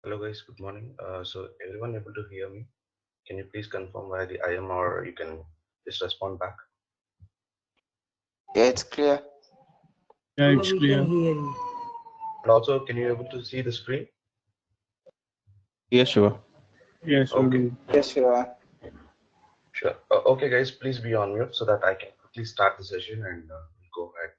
Hello guys, good morning. So everyone able to hear me? Can you please confirm where the I am, or you can just respond back? Yeah, it's clear. Yeah, Yeah, it's we clear. can hear you. And also, can you able to see the screen? Yeah, sure. Yes, we Okay, do. Yes, sure. sure. Okay guys, please be on mute so that I can quickly start the session and we'll go ahead.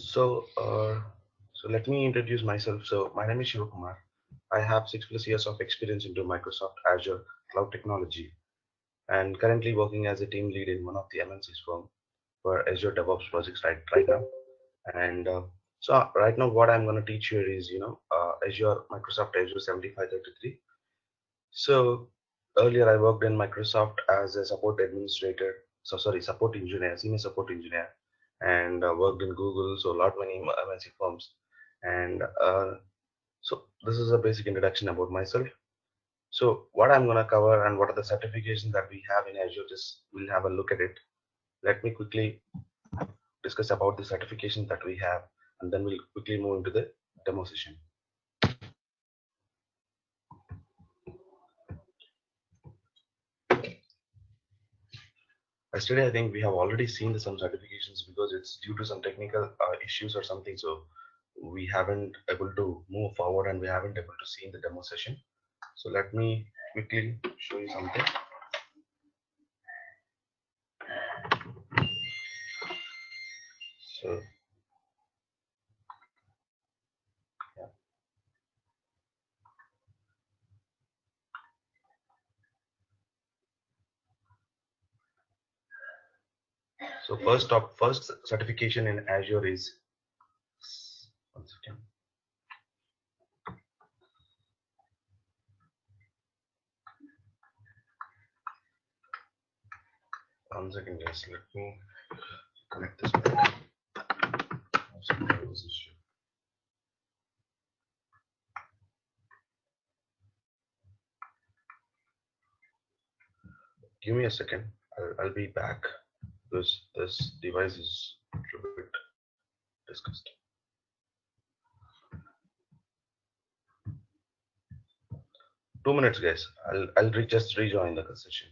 So, so let me introduce myself. So my name is Shivakumar. I have 6+ years of experience into Microsoft Azure cloud technology, and currently working as a team lead in one of the MNC's firm for Azure DevOps projects right now. And so right now, what I'm going to teach you is, Azure Microsoft Azure 7533. So earlier, I worked in Microsoft as a support administrator. So sorry, support engineer, senior support engineer, and worked in Google. So a lot many MNC firms. And so this is a basic introduction about myself. So what I'm going to cover and what are the certifications that we have in Azure, just we'll have a look at it. Let me quickly discuss about the certifications that we have, and then we'll quickly move into the demo session. Yesterday, I think we have already seen some certifications because it's due to some technical issues or something. So we haven't able to move forward and we haven't able to see in the demo session. So let me quickly show you something. So yeah. So first certification in Azure is, one second. One second, guys. Let me connect this back. Give me a second. I'll be back because this device is a bit disgusting. 2 minutes, guys. I'll just rejoin the session.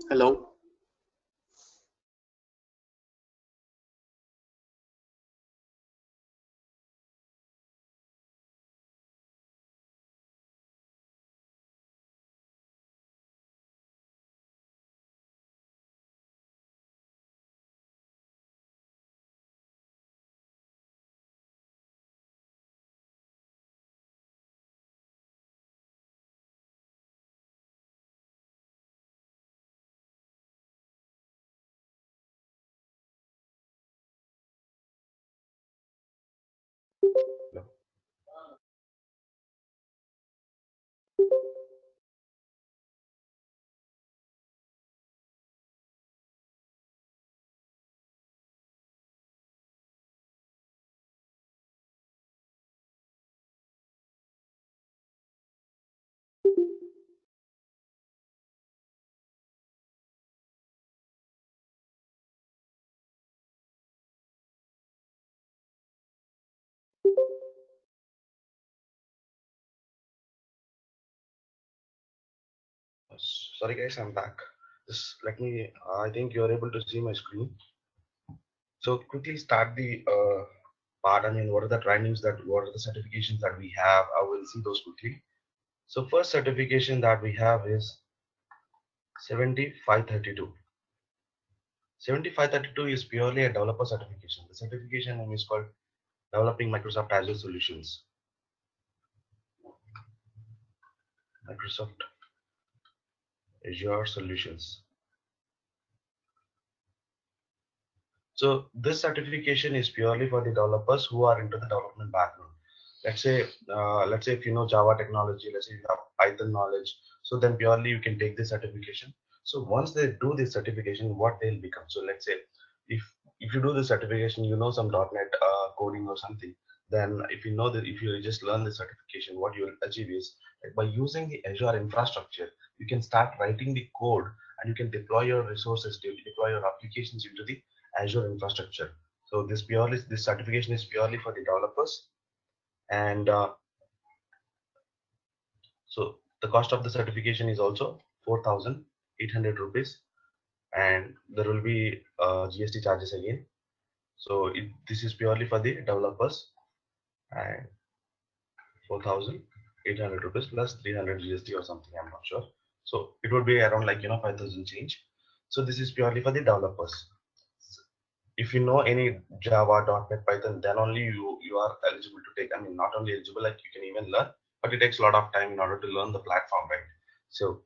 Hello. No. Sorry guys, I'm back. Just let me, I think you're able to see my screen. So quickly start the part. I mean, what are the trainings what are the certifications that we have? I will see those quickly. So first certification that we have is 7532. 7532 is purely a developer certification. The certification name is called Developing Microsoft Azure Solutions. Microsoft Azure Solutions. So this certification is purely for the developers who are into the development background. Let's say if you know Java technology, let's say you have Python knowledge, so then purely you can take this certification. So once they do this certification, what they'll become. So let's say if if you do the certification, you know some .NET coding or something. Then if you know that if you just learn the certification, what you will achieve is like by using the Azure infrastructure, you can start writing the code and you can deploy your resources, deploy your applications into the Azure infrastructure. So this certification is purely for the developers, and so the cost of the certification is also 4,800 rupees, and there will be GST charges again. So this is purely for the developers, and 4,800 rupees plus 300 GST or something. I'm not sure. So it would be around 5,000 change. So this is purely for the developers. If you know any Java, .NET, Python, then only you are eligible to take. I mean, not only eligible, like you can even learn, but it takes a lot of time in order to learn the platform, right? So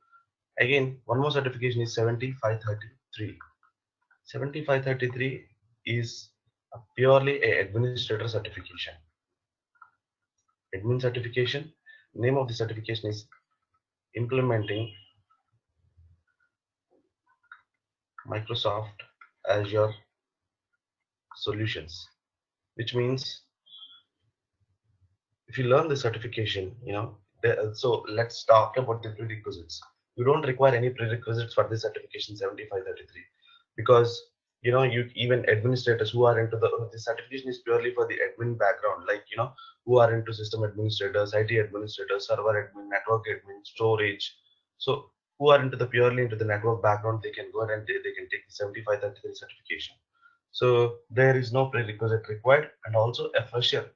again, one more certification is 7533. 7533 is purely a administrator certification. Admin certification. Name of the certification is implementing Microsoft Azure solutions, which means if you learn the certification, so let's talk about the prerequisites. You don't require any prerequisites for this certification 7533 because you even administrators who are into the certification is purely for the admin background, like who are into system administrators, IT administrators, server admin, network admin, storage. So who are into the purely into the network background, they can go ahead and they can take the 7533 certification. So there is no prerequisite required, and also a fresher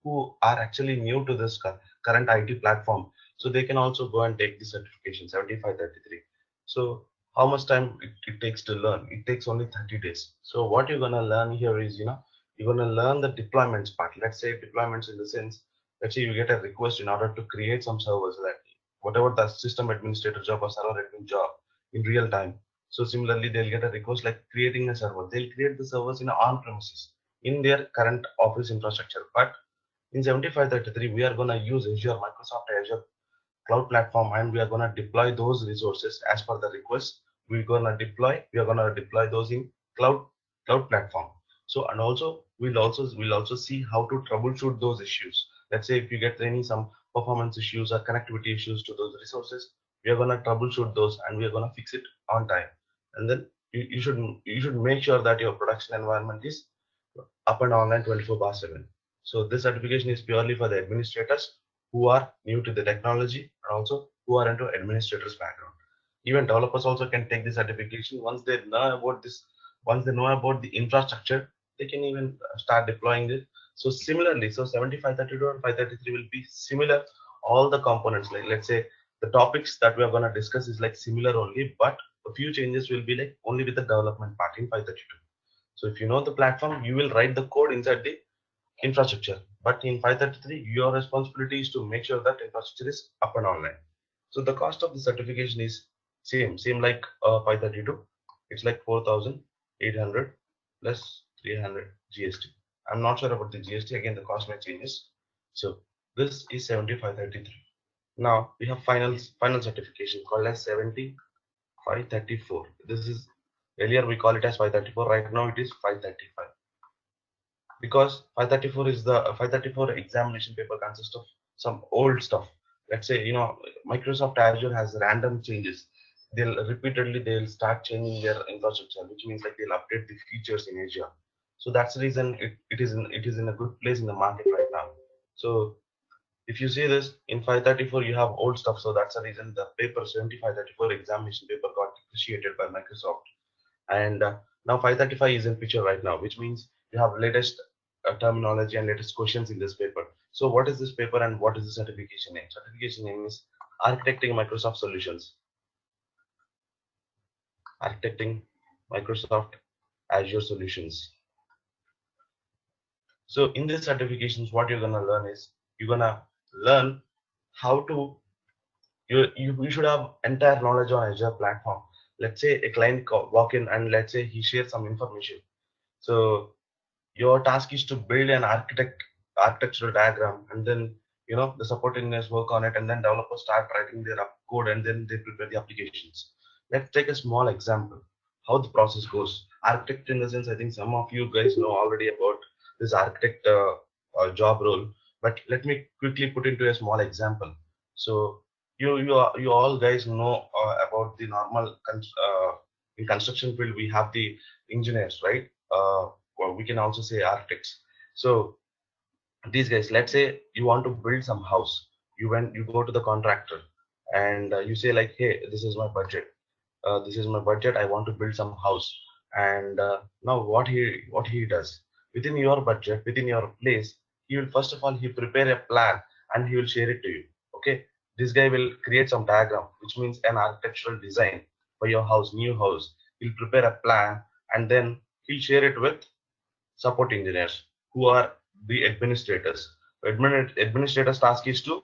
who are actually new to this current IT platform, so they can also go and take the certification 7533. So how much time it takes to learn? It takes only 30 days. So what you're gonna learn here is you're gonna learn the deployments part. Let's say deployments in the sense, let's say you get a request in order to create some servers, that whatever the system administrator job or server admin job in real time. So similarly, they'll get a request like creating a server. They'll create the servers in on premises in their current office infrastructure. But in 7533, we are going to use Azure, Microsoft Azure cloud platform, and we are going to deploy those resources as per the request. We are going to deploy those in cloud platform. So, and also we'll also see how to troubleshoot those issues. Let's say if you get any some performance issues or connectivity issues to those resources, we are going to troubleshoot those and we are going to fix it on time. And then you should make sure that your production environment is up and online 24/7. So this certification is purely for the administrators who are new to the technology and also who are into administrators background. Even developers also can take the certification. Once they know about the infrastructure, they can even start deploying it. So similarly, so 7532 and 533 will be similar. All the components, like let's say the topics that we are going to discuss is like similar only, but a few changes will be like only with the development part in 532. So if you know the platform, you will write the code inside the infrastructure. But in 533, your responsibility is to make sure that infrastructure is up and online. So the cost of the certification is same like 532. It's like 4,800 plus 300 GST. I'm not sure about the GST. Again, the cost may changes. So this is 7533. Now we have final certification called as 7534. This is earlier we call it as 534. Right now it is 535 because 534 is the 534 examination paper consists of some old stuff. Let's say Microsoft Azure has random changes. They'll start changing their infrastructure, which means like they'll update the features in Azure. So that's the reason it is in a good place in the market right now. So if you see this in 534, you have old stuff. So that's the reason the paper 7534 examination paper got depreciated by Microsoft. And now 535 is in picture right now, which means you have latest terminology and latest questions in this paper. So what is this paper and what is the certification name? Certification name is Architecting Microsoft Solutions. Architecting Microsoft Azure Solutions. So in this certifications, what you're gonna learn is you're gonna learn how to you should have entire knowledge on Azure platform. Let's say a client walk in and let's say he shares some information. So your task is to build an architectural diagram, and then the support engineers work on it, and then developers start writing their code, and then they prepare the applications. Let's take a small example how the process goes. Architect in the sense, I think some of you guys know already about this architect job role, but let me quickly put into a small example. So you all guys know about the normal in construction field we have the engineers, right? Or we can also say architects. So these guys, let's say you want to build some house. You go to the contractor and you say like, hey, this is my budget. This is my budget. I want to build some house. And now what he does within your budget, within your place, he will first of all he prepare a plan and he will share it to you. Okay, this guy will create some diagram, which means an architectural design for your house, new house. He'll prepare a plan and then he'll share it with support engineers who are the administrators. Administrators task is to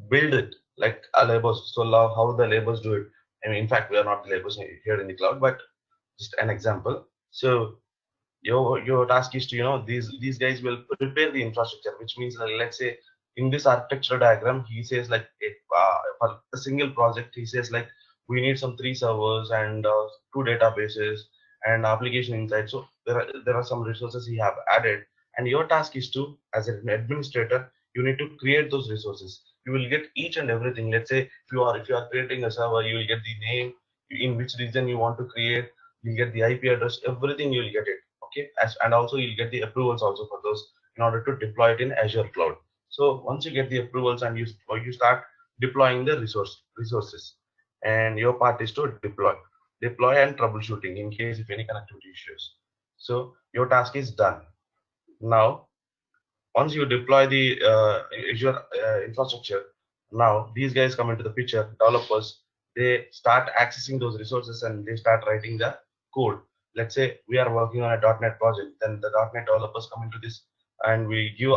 build it like a labels. So how the labels do it. I mean, in fact, we are not the labels here in the cloud, but just an example. So your task is to these guys will prepare the infrastructure, which means let's say in this architectural diagram he says like for a single project he says like we need some 3 servers and 2 databases and application inside. So there are some resources he have added, and your task is to, as an administrator, you need to create those resources. You will get each and everything. Let's say if you are creating a server, you will get the name, in which region you want to create, you'll get the IP address, everything you'll get it. Okay, and also you'll get the approvals also for those in order to deploy it in Azure cloud. So once you get the approvals and you start deploying the resources, and your part is to deploy and troubleshooting in case if any connectivity issues. So your task is done. Now once you deploy the Azure infrastructure, now these guys come into the picture. Developers, they start accessing those resources and they start writing the code. Let's say we are working on a .NET project, then the .NET developers come into this, and we give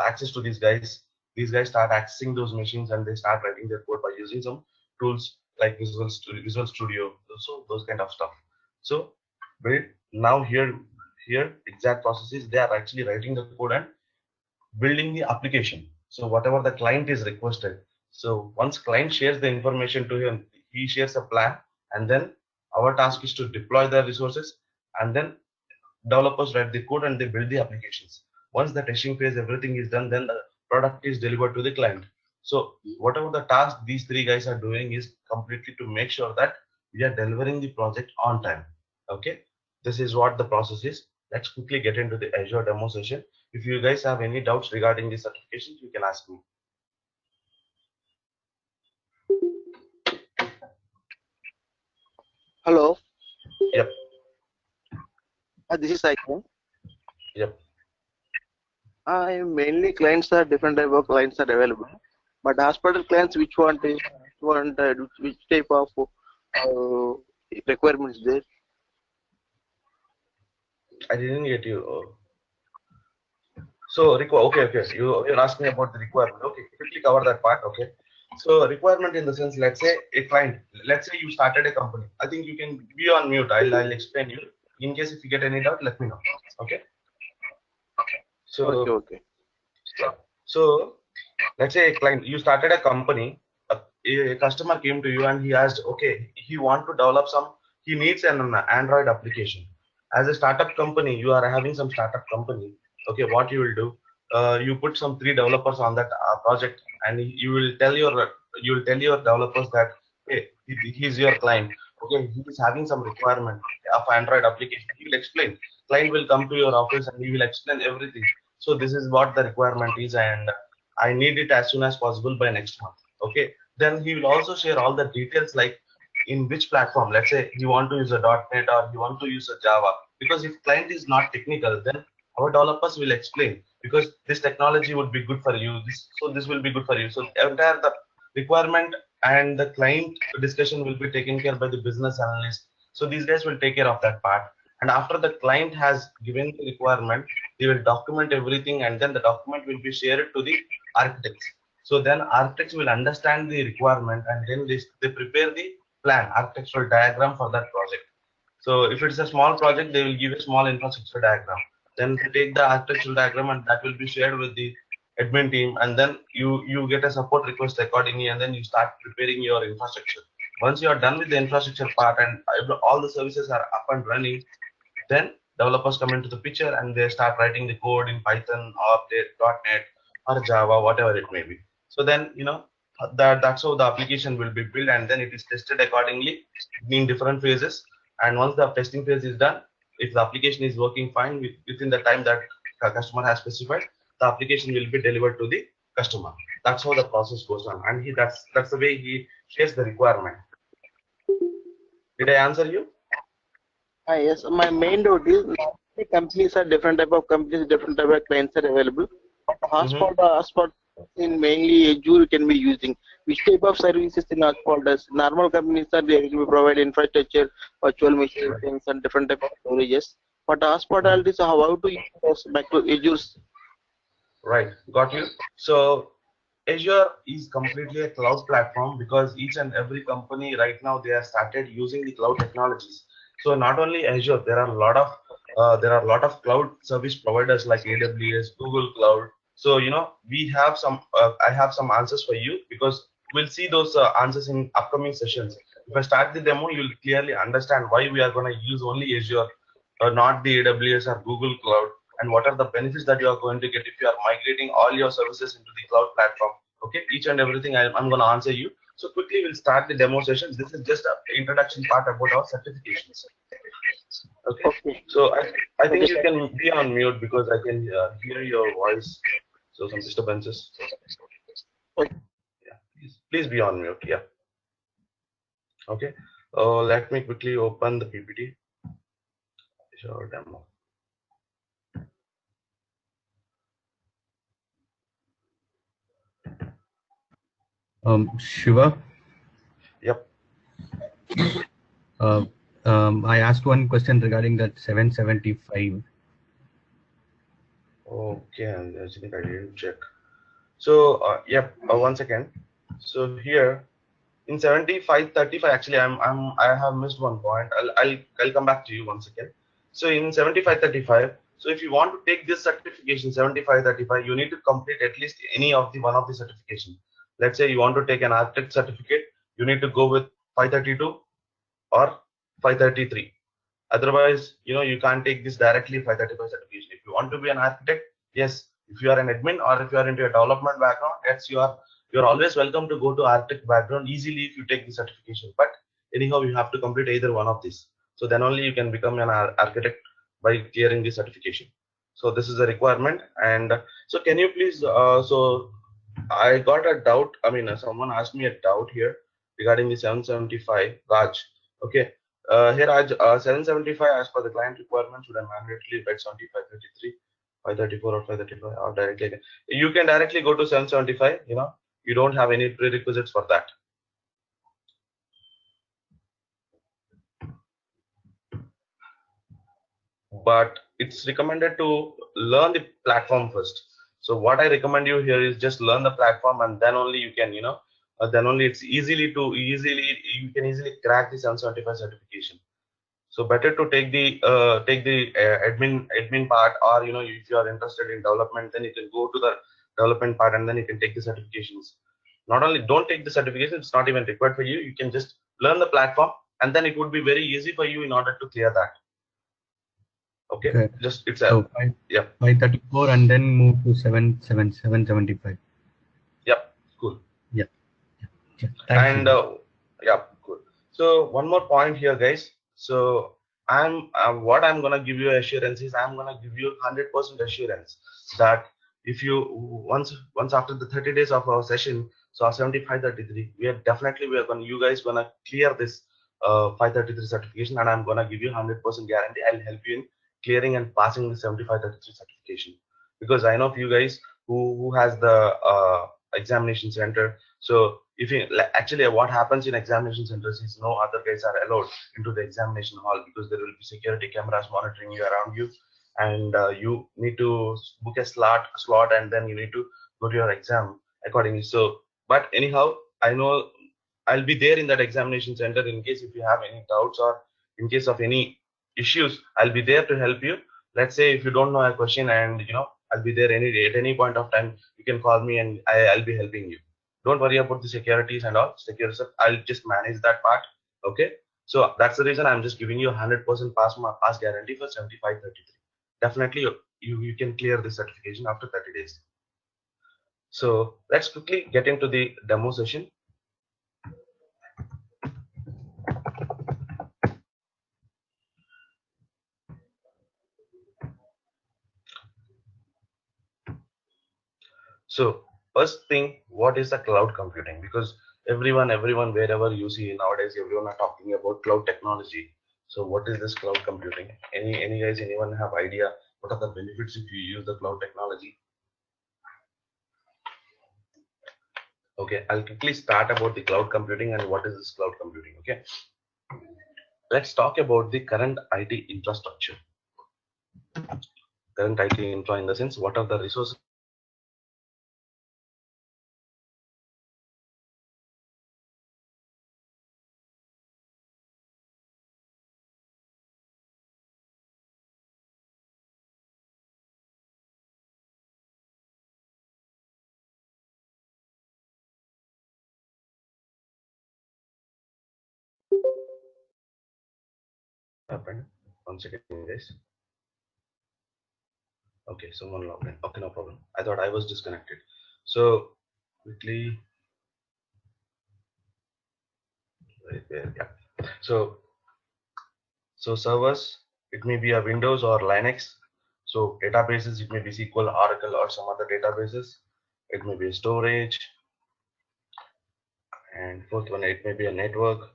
access to these guys. These guys start accessing those machines and they start writing their code by using some tools like Visual Studio, so those kind of stuff. So, but now here exact processes they are actually writing the code and building the application. So whatever the client is requested, so once client shares the information to him, he shares a plan, and then our task is to deploy the resources, and then developers write the code and they build the applications. Once the testing phase everything is done, then the product is delivered to the client. So whatever the task these three guys are doing is completely to make sure that we are delivering the project on time. Okay, this is what the process is. Let's quickly get into the Azure demo session. If you guys have any doubts regarding the certifications, you can ask me. Hello, Yep. this is Saikon. Yep. Mainly clients are different type of clients are available, but hospital clients, which type of requirements there? I didn't get you. So okay. You're asking about the requirement. Okay, quickly cover that part. Okay. So requirement in the sense, let's say a client. Let's say you started a company. I think you can be on mute. I'll explain you. In case if you get any doubt, let me know. Okay. Okay, So okay. yeah. So let's say a client. You started a company. A customer came to you and he asked, okay, he want to develop some. He needs an Android application. As a startup company, you are having some startup company. Okay, what you will do? You put some three developers on that project, and you will tell your developers that hey, he's your client. Okay, he is having some requirement of Android application. He will explain. Client will come to your office and he will explain everything. So this is what the requirement is, and I need it as soon as possible by next month. Okay, then he will also share all the details like in which platform. Let's say you want to use a .NET or you want to use a Java. Because if client is not technical, then our developers will explain because this technology would be good for you. This will be good for you. So entire the requirement and the client discussion will be taken care by the business analyst. So these guys will take care of that part. And after the client has given the requirement, they will document everything, and then the document will be shared to the architects. So then architects will understand the requirement, and then they prepare the plan, architectural diagram for that project. So if it's a small project, they will give a small infrastructure diagram. Then they take the architectural diagram and that will be shared with the admin team, and then you get a support request accordingly, and then you start preparing your infrastructure. Once you are done with the infrastructure part and all the services are up and running, then developers come into the picture and they start writing the code in Python or .NET or Java, whatever it may be. So then, that's how the application will be built, and then it is tested accordingly in different phases. And once the testing phase is done, if the application is working fine within the time that the customer has specified, the application will be delivered to the customer. That's how the process goes on, and that's the way he shares the requirement. Did I answer you? Yes, my main doubt is companies are different type of companies, different type of clients are available. Hotspot in mainly Azure can be using. Which type of services in hotspot does? Normal companies are they will provide infrastructure, virtual machines, and different type of storages. But hotspot is how to use back to Azure. Right, got you. So Azure is completely a cloud platform because each and every company right now they have started using the cloud technologies. So not only Azure, there are a lot of cloud service providers like AWS, Google Cloud. So we have some. I have some answers for you because we'll see those answers in upcoming sessions. If I start the demo, you'll clearly understand why we are going to use only Azure, not the AWS or Google Cloud, and what are the benefits that you are going to get if you are migrating all your services into the cloud platform. Okay, each and everything I'm going to answer you. So quickly we'll start the demo session. This is just an introduction part about our certifications. Okay, Okay. so I think you can be on mute because I can hear your voice. So some disturbances. Okay. Yeah, please be on mute. Yeah. Okay. Let me quickly open the PPT. Sure, demo. Shiva, Yep. I asked one question regarding that 775. Okay, and I think I didn't check. So, yep, 1 second. So here in 7535, actually, I have missed one point. I'll come back to you once again. So in 7535, so if you want to take this certification 7535, you need to complete at least any of the one of the certification. Let's say you want to take an architect certificate, you need to go with 532 or 533. Otherwise, you can't take this directly 535 certification. If you want to be an architect, yes. If you are an admin or if you are into a development background, yes, you're always welcome to go to architect background easily if you take the certification. But anyhow, you have to complete either one of these. So then only you can become an architect by clearing the certification. So this is a requirement. And so can you please? So I got a doubt. I mean, someone asked me a doubt here regarding the 775 Raj. Okay. Here, 775 as per the client requirement should have mandatorily read 7533, 534 or 535 or directly. You can directly go to 775. You don't have any prerequisites for that. But it's recommended to learn the platform first. So what I recommend you here is just learn the platform, and then only you can, then only it's easily you can easily crack the 775 certification. So better to take the admin part, or if you are interested in development, then you can go to the development part and then you can take the certifications. Not only don't take the certification, it's not even required for you. You can just learn the platform, and then it would be very easy for you in order to clear that. Okay, Okay. just it's So yeah. 534 and then move to 775. Yep, cool. Yeah. Thanks. And yeah, cool. So one more point here, guys. So what I'm gonna give you assurance is I'm gonna give you 100% assurance that if you once after the 30 days of our session, so our 7533, you guys gonna clear this 533 certification, and I'm gonna give you 100% guarantee. I'll help you in clearing and passing the 7533 certification, because I know few guys who has the examination center. So if you actually, what happens in examination centers is no other guys are allowed into the examination hall, because there will be security cameras monitoring you around you, and you need to book a slot, and then you need to go to your exam accordingly. So, but anyhow, I know I'll be there in that examination center in case if you have any doubts, or in case of any issues, I'll be there to help you. Let's say if you don't know a question, and I'll be there at any point of time. You can call me, and I'll be helping you. Don't worry about the securities and all security stuff. I'll just manage that part. Okay. So that's the reason I'm just giving you 100% pass guarantee for 7533. Definitely you can clear the certification after 30 days. So let's quickly get into the demo session. So first thing, what is the cloud computing? Because everyone, wherever you see nowadays, everyone are talking about cloud technology. So what is this cloud computing? Any guys, anyone have idea what are the benefits if you use the cloud technology? Okay, I'll quickly start about the cloud computing and what is this cloud computing. Okay, let's talk about the current IT infrastructure. Current IT infra in the sense, what are the resources happened? One second, guys. Okay, someone logged in. Okay, no problem. I thought I was disconnected. So quickly, right there, yeah. So servers, it may be a Windows or Linux. So databases, it may be SQL, Oracle, or some other databases. It may be storage, and fourth one, it may be a network.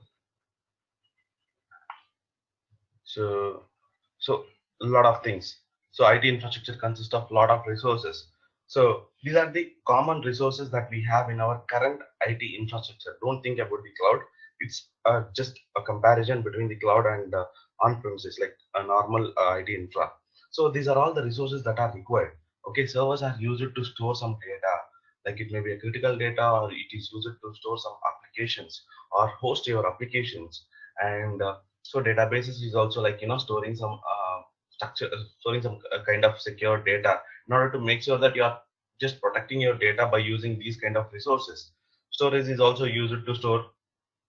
So a lot of things. So IT infrastructure consists of a lot of resources. So these are the common resources that we have in our current IT infrastructure. Don't think about the cloud. It's just a comparison between the cloud and on-premises, like a normal IT infra. So these are all the resources that are required. Okay, servers are used to store some data, like it may be a critical data, or it is used to store some applications or host your applications. And so databases is also like storing some storing some kind of secure data, in order to make sure that you are just protecting your data by using these kind of resources. Storage is also used to store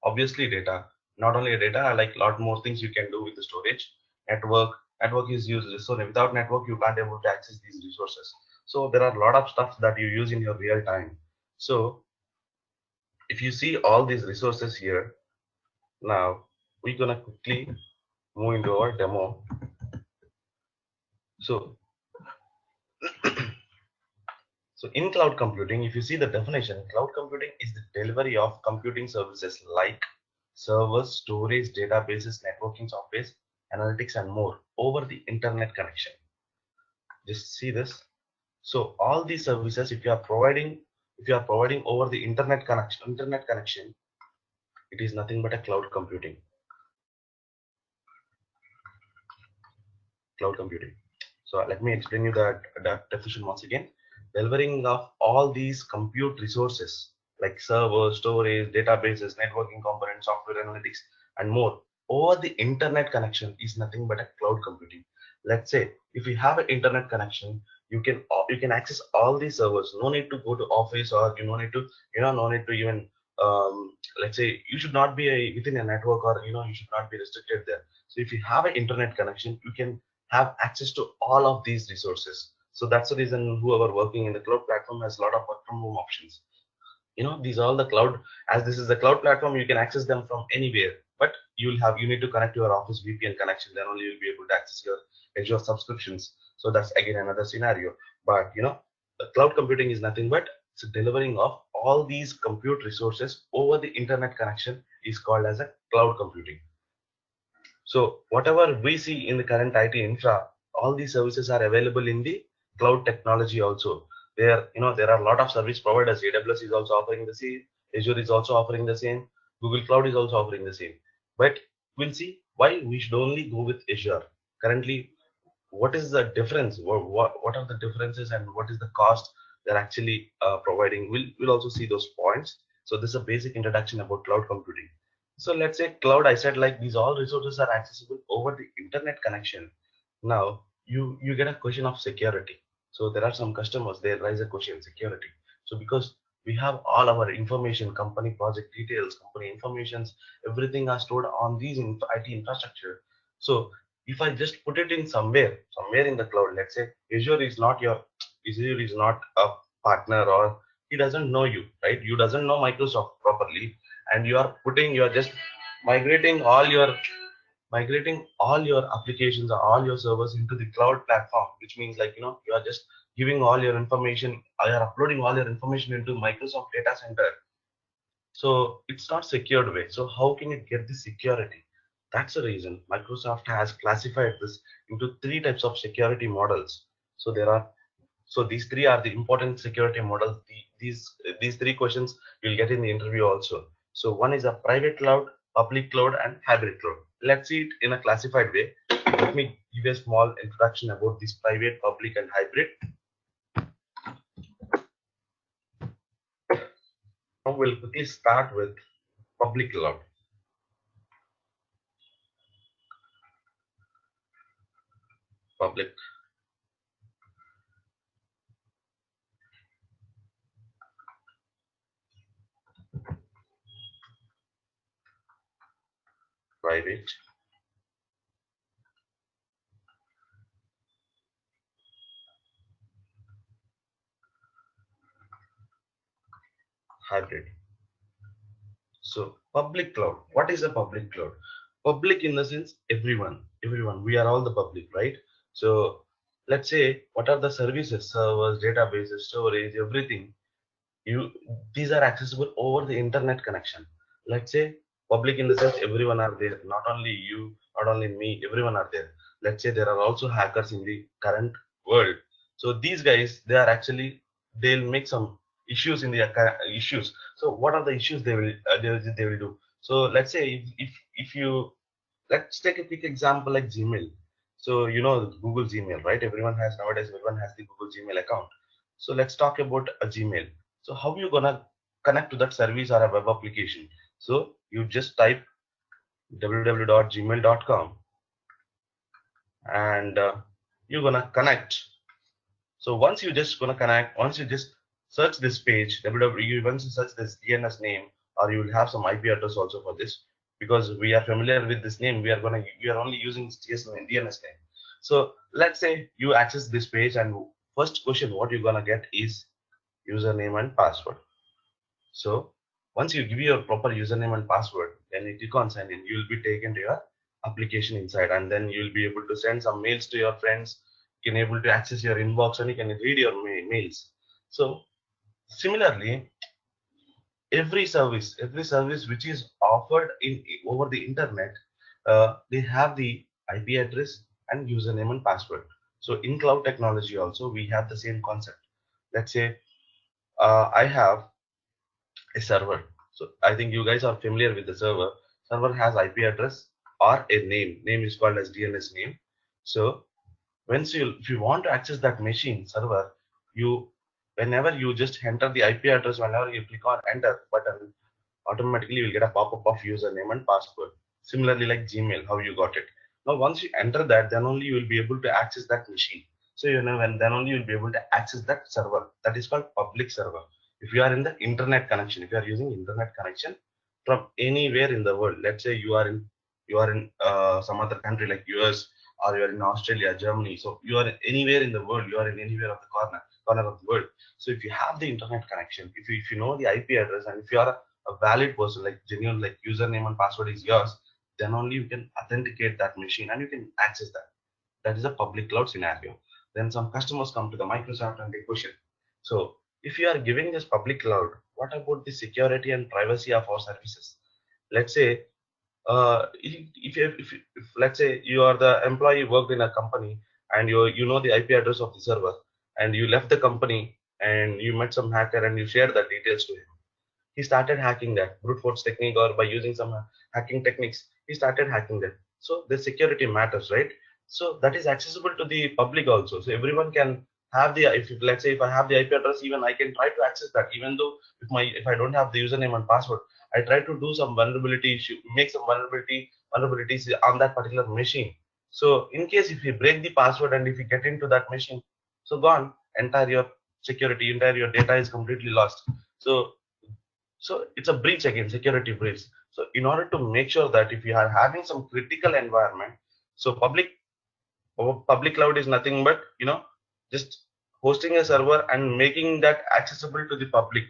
obviously data, not only data, like a lot more things you can do with the storage. Network is used, so without network you can't able to access these resources. So there are a lot of stuff that you use in your real time. So if you see all these resources here, now we're gonna quickly move into our demo. So in cloud computing, if you see the definition, cloud computing is the delivery of computing services like servers, storage, databases, networking software, analytics, and more over the internet connection. Just see this. So all these services, if you are providing over the internet connection, it is nothing but a cloud computing. Cloud computing. So let me explain you that definition once again. Delivering of all these compute resources like servers, storage, databases, networking components, software analytics, and more over the internet connection is nothing but a cloud computing. Let's say if you have an internet connection, you can access all these servers. No need to go to office, or you no need to no need to even let's say you should not be within a network, or you should not be restricted there. So if you have an internet connection, you can have access to all of these resources. So that's the reason whoever working in the cloud platform has a lot of work from home options. These are all the cloud. As this is the cloud platform, you can access them from anywhere, but you need to connect your office VPN connection, then only you'll be able to access your Azure subscriptions. So that's again another scenario. But the cloud computing is nothing but it's delivering of all these compute resources over the internet connection is called as a cloud computing. So whatever we see in the current IT infra, all these services are available in the cloud technology also. There are a lot of service providers. AWS is also offering the same. Azure is also offering the same. Google Cloud is also offering the same. But we'll see why we should only go with Azure. Currently, what is the difference? What are the differences, and what is the cost they're actually providing? We'll also see those points. So this is a basic introduction about cloud computing. So let's say cloud, I said like these all resources are accessible over the internet connection. Now you get a question of security. So there are some customers, they raise a question security. So because we have all our information, company project details, company informations, everything are stored on these IT infrastructure. So if I just put it in somewhere in the cloud, let's say Azure is not a partner, or he doesn't know you, right? You doesn't know Microsoft properly, and you are just migrating all your applications or all your servers into the cloud platform, which means like you are just giving all your information, or you are uploading all your information into Microsoft data center. So it's not secured way. So how can it get the security? That's the reason Microsoft has classified this into three types of security models. So these three are the important security models. These three questions you'll get in the interview also. So one is a private cloud, public cloud, and hybrid cloud. Let's see it in a classified way. Let me give a small introduction about this private, public, and hybrid. Now we'll quickly start with public cloud. Public, private, hybrid. So public cloud. What is a public cloud? Public in the sense everyone. We are all the public, right? So let's say what are the services, servers, databases, storage, everything. You These are accessible over the internet connection. Let's say public in the sense everyone are there, not only you, not only me, everyone are there. Let's say there are also hackers in the current world. So these guys, they'll make some issues in the issues. So what are the issues they will do? So let's say if you let's take a quick example like Gmail. So Google Gmail, right? Everyone has the Google Gmail account. So let's talk about a Gmail. So how you gonna connect to that service or a web application? So you just type www.gmail.com, and you're gonna connect. So once you just search this page, once you search this DNS name, or you will have some IP address also for this, because we are familiar with this name, we are only using this DNS name. So let's say you access this page, and first question what you're gonna get is username and password. So once you give your proper username and password, then you click on sign in, you will be taken to your application inside, and then you'll be able to send some mails to your friends. You can able to access your inbox, and you can read your mails. So similarly, every service which is offered in over the internet, they have the IP address and username and password. So in cloud technology also we have the same concept. Let's say I have a server. So I think you guys are familiar with the server. Server has IP address or a name. Name is called as DNS name. So once if you want to access that machine server, you whenever you just enter the IP address, whenever you click on enter button, automatically you'll get a pop-up of username and password. Similarly, like Gmail, how you got it. Now, once you enter that, then only you will be able to access that machine. So you know, and then only you'll be able to access that server. That is called public server. If you are in the internet connection, if you are using internet connection from anywhere in the world, let's say you are in some other country like US, or you are in Australia, Germany. So you are anywhere in the world, you are in anywhere of the corner of the world. So if you have the internet connection, if you know the IP address, and if you are a valid person, like genuine, like username and password is yours, then only you can authenticate that machine and you can access that. That is a public cloud scenario. Then some customers come to the Microsoft and they question, so if you are giving this public cloud, what about the security and privacy of our services? Let's say if let's say you are the employee worked in a company, and you know the IP address of the server, and you left the company and you met some hacker and you shared the details to him. He started hacking that brute force technique, or by using some hacking techniques he started hacking that. So the security matters, right? So that is accessible to the public also, so everyone can have the, if let's say if I have the IP address, even I can try to access that, even though if I don't have the username and password, I try to do some vulnerability issue, make some vulnerabilities on that particular machine. So in case if you break the password and if you get into that machine, so gone, entire your security, entire your data is completely lost. So it's a breach again, security breach. So in order to make sure that if you are having some critical environment, so public cloud is nothing but just hosting a server and making that accessible to the public,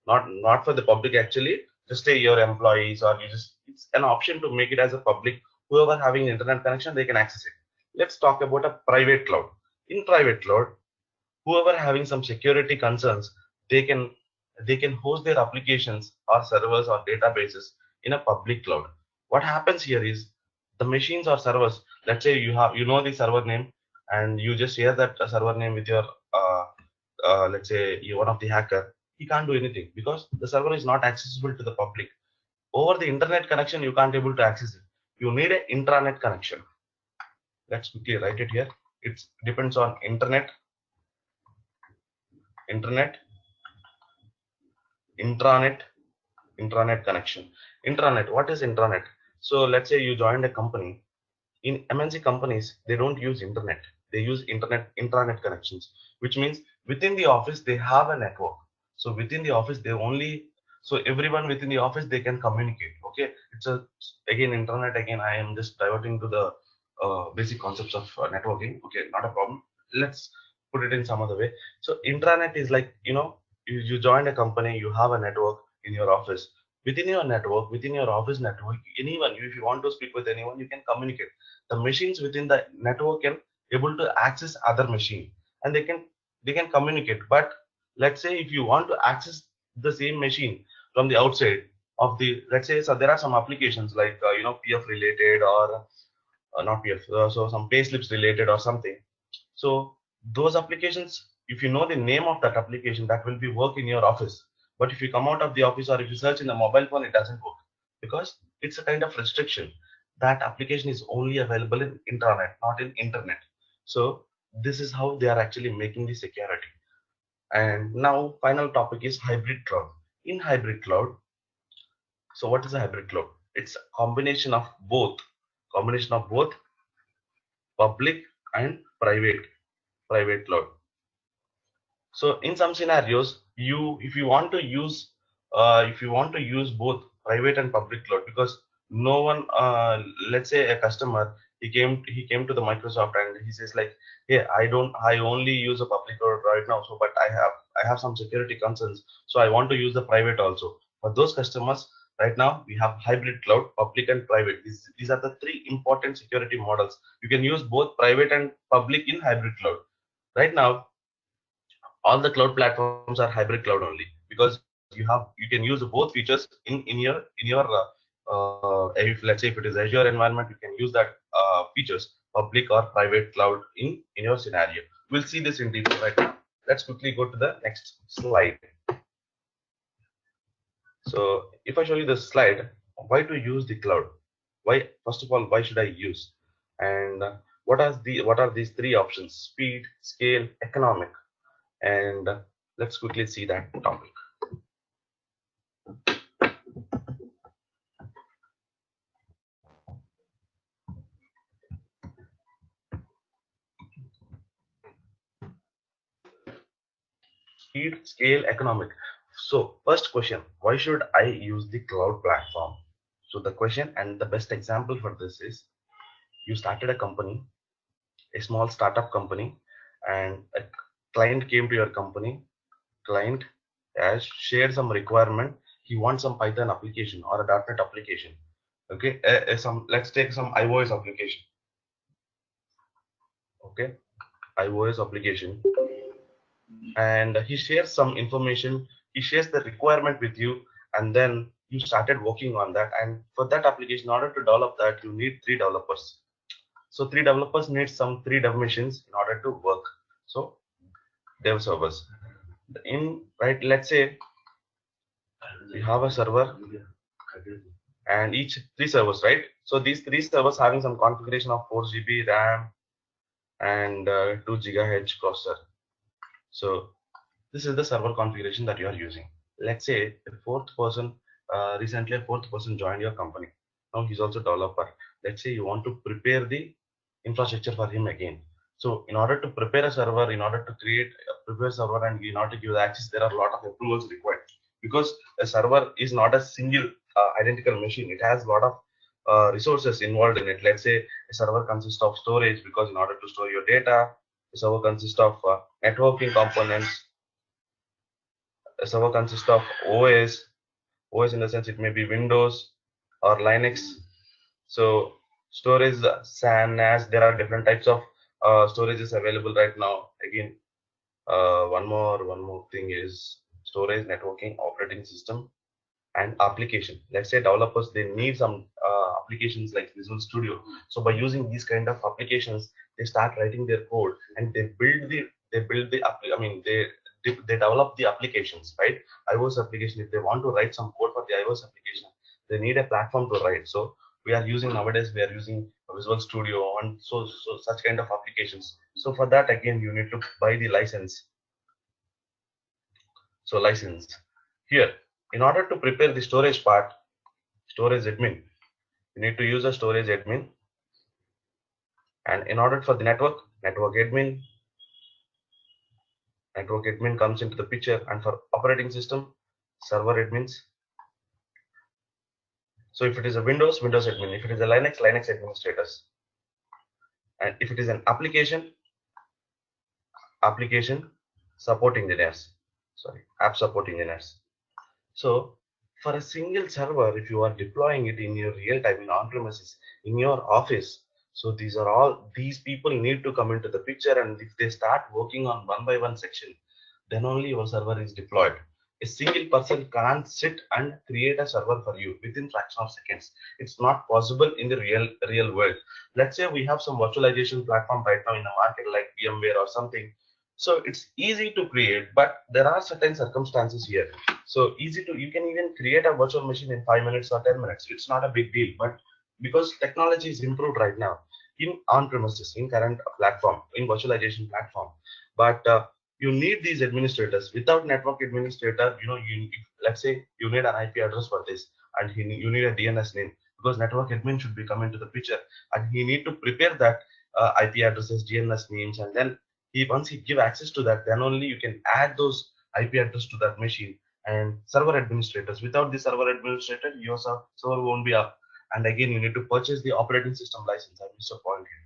not for the public actually, just say your employees, or you just, it's an option to make it as a public. Whoever having internet connection, they can access it. Let's talk about a private cloud. In private cloud, whoever having some security concerns, they can they can host their applications or servers or databases in a public cloud. What happens here is, the machines or servers, let's say you know the server name, and you just share that server name with your let's say you one of the hacker. He can't do anything because the server is not accessible to the public. Over the internet connection, you can't able to access it. You need an intranet connection. Let's quickly write it here. It depends on internet intranet intranet connection. Intranet, what is intranet? So let's say you joined a company. In MNC companies, they don't use internet, they use intranet connections, which means within the office they have a network. So within the office they only, so everyone within the office they can communicate. Okay, it's a, again internet, again I am just diverting to the basic concepts of networking. Okay, not a problem. Let's put it in some other way. So intranet is like, you joined a company, you have a network in your office. Within your network, within your office network, anyone, if you want to speak with anyone, you can communicate. The machines within the network can able to access other machine, and they can communicate. But let's say if you want to access the same machine from the outside of the, let's say, so there are some applications like PF related, or not PF, so some pay slips related or something. So those applications, if you know the name of that application, that will be work in your office. But if you come out of the office, or if you search in the mobile phone, it doesn't work, because it's a kind of restriction. That application is only available in intranet, not in internet. So this is how they are actually making the security. And now final topic is hybrid cloud. In hybrid cloud, so what is a hybrid cloud? It's a combination of both public and private cloud. So in some scenarios, if you want to use both private and public cloud, because no one, let's say a customer, he came to the Microsoft and he says like, hey, I only use a public cloud right now, so but I have some security concerns, so I want to use the private also. For those customers, right now we have hybrid cloud, public and private. These are the three important security models. You can use both private and public in hybrid cloud. Right now all the cloud platforms are hybrid cloud only, because you can use both features in your if let's say if it is Azure environment, you can use that features, public or private cloud in your scenario. We'll see this in detail right now. Let's quickly go to the next slide. So if I show you this slide, why to use the cloud? Why, first of all, why should I use? And what are these three options? Speed, scale, economic. And let's quickly see that topic. Speed, scale, economic. So first question, why should I use the cloud platform? So the question and the best example for this is, you started a company, a small startup company, and a client came to your company. Client has shared some requirement. He wants some Python application or a .NET application. Okay, let's take some iOS application. Okay, iOS application, and he shares some information. He shares the requirement with you, and then you started working on that. And for that application, in order to develop that, you need 3 developers. So 3 developers need some 3 dev machines in order to work. So dev servers. Let's say we have a server and each 3 servers, right? So these 3 servers having some configuration of 4 GB RAM and 2 GHz processor. So this is the server configuration that you are using. Let's say the recently a fourth person joined your company. Now he's also developer. Let's say you want to prepare the infrastructure for him again. So in order to prepare a server, in order to create a prepare server and in order to give access, there are a lot of approvals required, because a server is not a single identical machine. It has a lot of resources involved in it. Let's say a server consists of storage, because in order to store your data, a server consists of networking components. A server consists of OS in the sense it may be Windows or Linux. So storage, SAN, NAS, there are different types of storages available right now. Again, one more thing is storage, networking, operating system, and application. Let's say developers, they need some applications like Visual Studio. So by using these kind of applications, they start writing their code and they develop the applications, right? iOS application, if they want to write some code for the iOS application, they need a platform to write. So nowadays we are using Visual Studio and so such kind of applications. So for that, again, you need to buy the license. So license here, in order to prepare the storage part, storage admin, you need to use a storage admin. And in order for the network admin comes into the picture. And for operating system, server admins. So if it is a Windows admin, if it is a Linux administrators, and if it is an application support engineers, app support engineers. So for a single server, if you are deploying it in your real time, in on-premises, in your office, so these people need to come into the picture, and if they start working on one by one section, then only your server is deployed. A single person can't sit and create a server for you within fraction of seconds. It's not possible in the real world. Let's say we have some virtualization platform right now in the market like VMware or something. So it's easy to create, but there are certain circumstances here. So you can even create a virtual machine in 5 minutes or 10 minutes. It's not a big deal, but because technology is improved right now in on-premises, in current platform, in virtualization platform, but you need these administrators. Without network administrator, let's say you need an IP address for this, and you need a DNS name, because network admin should be coming to the picture, and he need to prepare that IP addresses, DNS names, and then once he give access to that, then only you can add those IP address to that machine. And server administrators, without the server administrator, your server won't be up. And again, you need to purchase the operating system license. I missed a point here.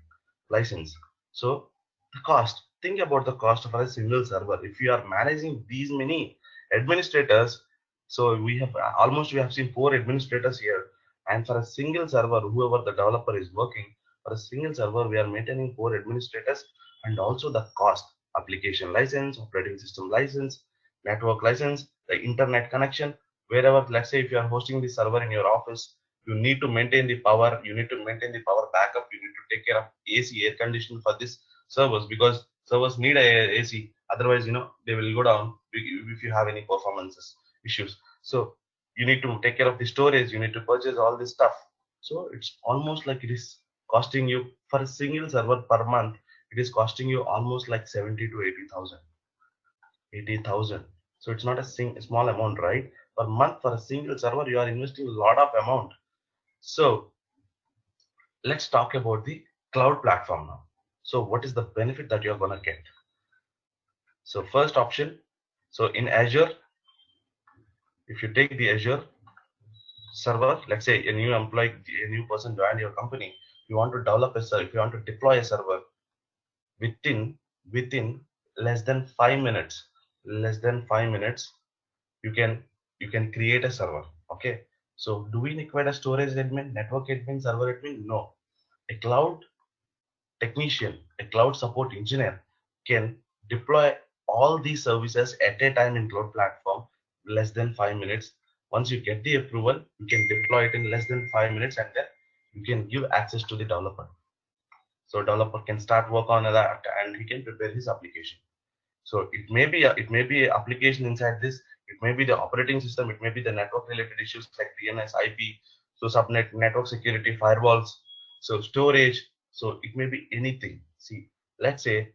License. So the cost. Think about the cost for a single server. If you are managing these many administrators, so we have seen 4 administrators here. And for a single server, whoever the developer is working, for a single server, we are maintaining 4 administrators, and also the cost, application license, operating system license, network license, the internet connection, wherever, let's say if you are hosting the server in your office, you need to maintain the power, you need to maintain the power backup, you need to take care of AC, air conditioning for this servers, because servers need a AC, otherwise, they will go down if you have any performances issues. So you need to take care of the storage, you need to purchase all this stuff. So it's almost like it is costing you for a single server per month, it is costing you almost like 70 to 80,000. 80,000. So it's not a small amount, right? Per month for a single server, you are investing a lot of amount. So let's talk about the cloud platform now. So what is the benefit that you're gonna get? So first option, so in Azure, if you take the Azure server, let's say a new employee, a new person joined your company, you want to develop a server, if you want to deploy a server within less than 5 minutes, you can create a server. Okay, so do we require a storage admin, network admin, server admin? No. A cloud technician, a cloud support engineer can deploy all these services at a time in cloud platform less than 5 minutes. Once you get the approval, you can deploy it in less than 5 minutes, and then you can give access to the developer. So developer can start work on that and he can prepare his application. So it may be application inside this, it may be the operating system, it may be the network related issues like DNS, IP, so subnet, network security, firewalls, so storage, so it may be anything. See, let's say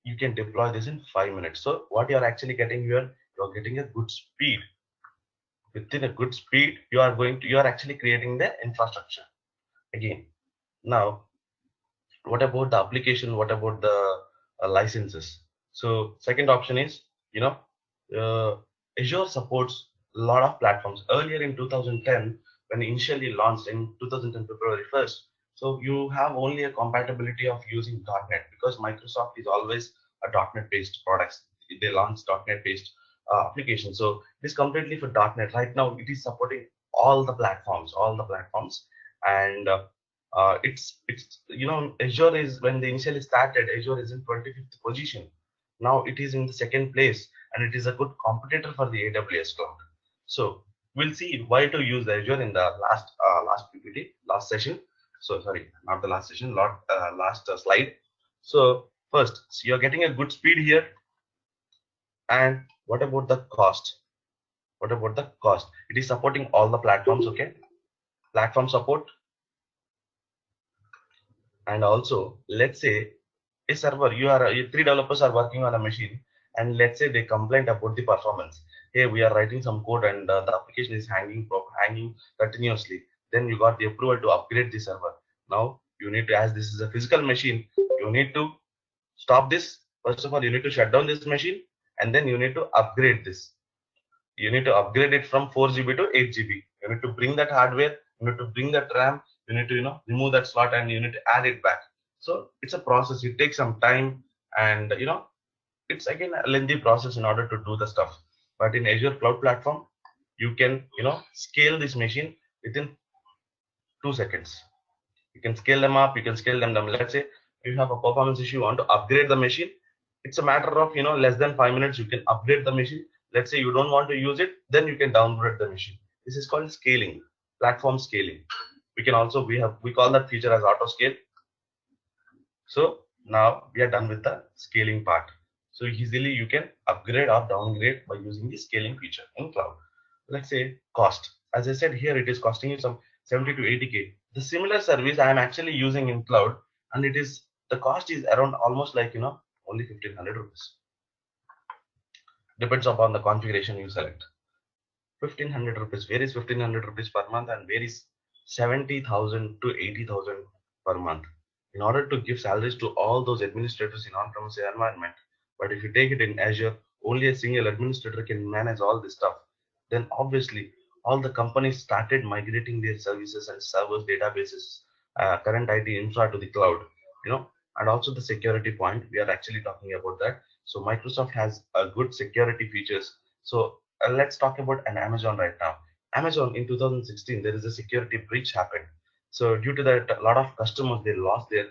you can deploy this in 5 minutes. So what you are actually getting here, you are getting a good speed. Within a good speed, you are actually creating the infrastructure. Again, now what about the application, what about the licenses? So second option is, you know uh, Azure supports a lot of platforms. Earlier in 2010, when initially launched in 2010 February 1st, so you have only a compatibility of using .NET, because Microsoft is always a .NET based products. They launch .NET based application, so it is completely for .NET. Right now it is supporting all the platforms. And it's Azure is, when they initially started, Azure is in 25th position. Now it is in the second place, and it is a good competitor for the AWS cloud. So we'll see why to use Azure in the last PPT, last session. So sorry, not the last session, last slide. So first, so you're getting a good speed here. And what about the cost? What about the cost? It is supporting all the platforms. Okay, platform support. And also, let's say a server, three developers are working on a machine, and let's say they complain about the performance. Hey, we are writing some code, and the application is hanging continuously. Then you got the approval to upgrade the server. Now you need to, as this is a physical machine, you need to stop this. First of all, you need to shut down this machine, and then you need to upgrade this. You need to upgrade it from 4 GB to 8 GB. You need to bring that hardware, you need to bring that RAM, you need to remove that slot, and you need to add it back. So it's a process, it takes some time, and it's again a lengthy process in order to do the stuff. But in Azure cloud platform, you can scale this machine within 2 seconds. You can scale them up, you can scale them down. Let's say you have a performance issue, you want to upgrade the machine, it's a matter of less than 5 minutes, you can upgrade the machine. Let's say you don't want to use it, then you can downgrade the machine. This is called scaling, platform scaling. We can also, we call that feature as auto scale. So now we are done with the scaling part. So easily you can upgrade or downgrade by using the scaling feature in cloud. Let's say cost, as I said here, it is costing you some 70 to 80K. The similar service I am actually using in cloud, and the cost is around almost like only 1500 rupees. Depends upon the configuration you select. 1500 rupees. Where is 1500 rupees per month, and where is 70,000 to 80,000 per month? In order to give salaries to all those administrators in on-premise environment. But if you take it in Azure, only a single administrator can manage all this stuff. Then obviously all the companies started migrating their services and servers, databases, current IT infra to the cloud. And also the security point, we are actually talking about that. So Microsoft has a good security features. So let's talk about an Amazon right now. Amazon in 2016, there is a security breach happened. So due to that, a lot of customers, they lost their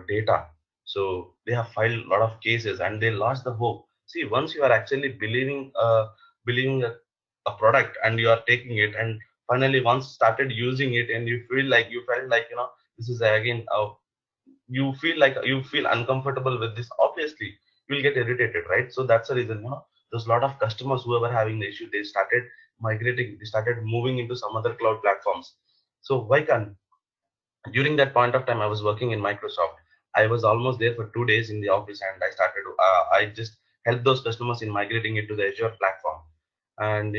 data. So they have filed a lot of cases, and they lost the hope. See, once you are actually believing a product and you are taking it, and finally once started using it, and you felt like, this is again you feel uncomfortable with this, obviously you'll get irritated, right? So that's the reason, there's a lot of customers who were having the issue, they started migrating, they started moving into some other cloud platforms. So why can't, during that point of time I was working in Microsoft, I was almost there for 2 days in the office, and I just helped those customers in migrating it to the Azure platform. And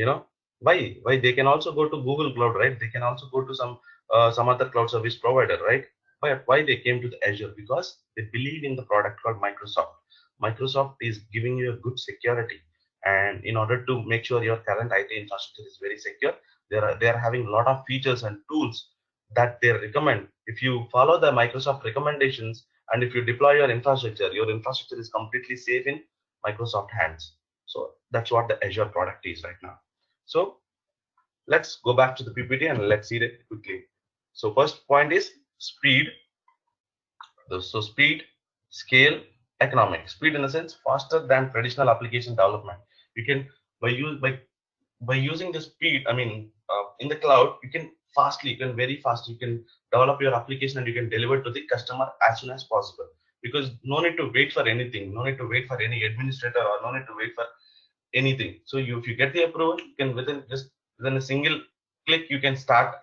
why they can also go to Google Cloud, right? They can also go to some other cloud service provider, right? But why they came to the Azure? Because they believe in the product called Microsoft is giving you a good security, and in order to make sure your current IT infrastructure is very secure, they are having a lot of features and tools that they recommend. If you follow the Microsoft recommendations, and if you deploy your infrastructure is completely safe in Microsoft hands. So that's what the Azure product is right now. So let's go back to the PPT and let's see it quickly. So first point is speed. So speed, scale, economic. Speed in the sense faster than traditional application development. You can by using the speed, I mean, in the cloud, you can very fast, you can develop your application and you can deliver to the customer as soon as possible, because no need to wait for anything, no need to wait for any administrator, or no need to wait for anything. So if you get the approval, you can within a single click, you can start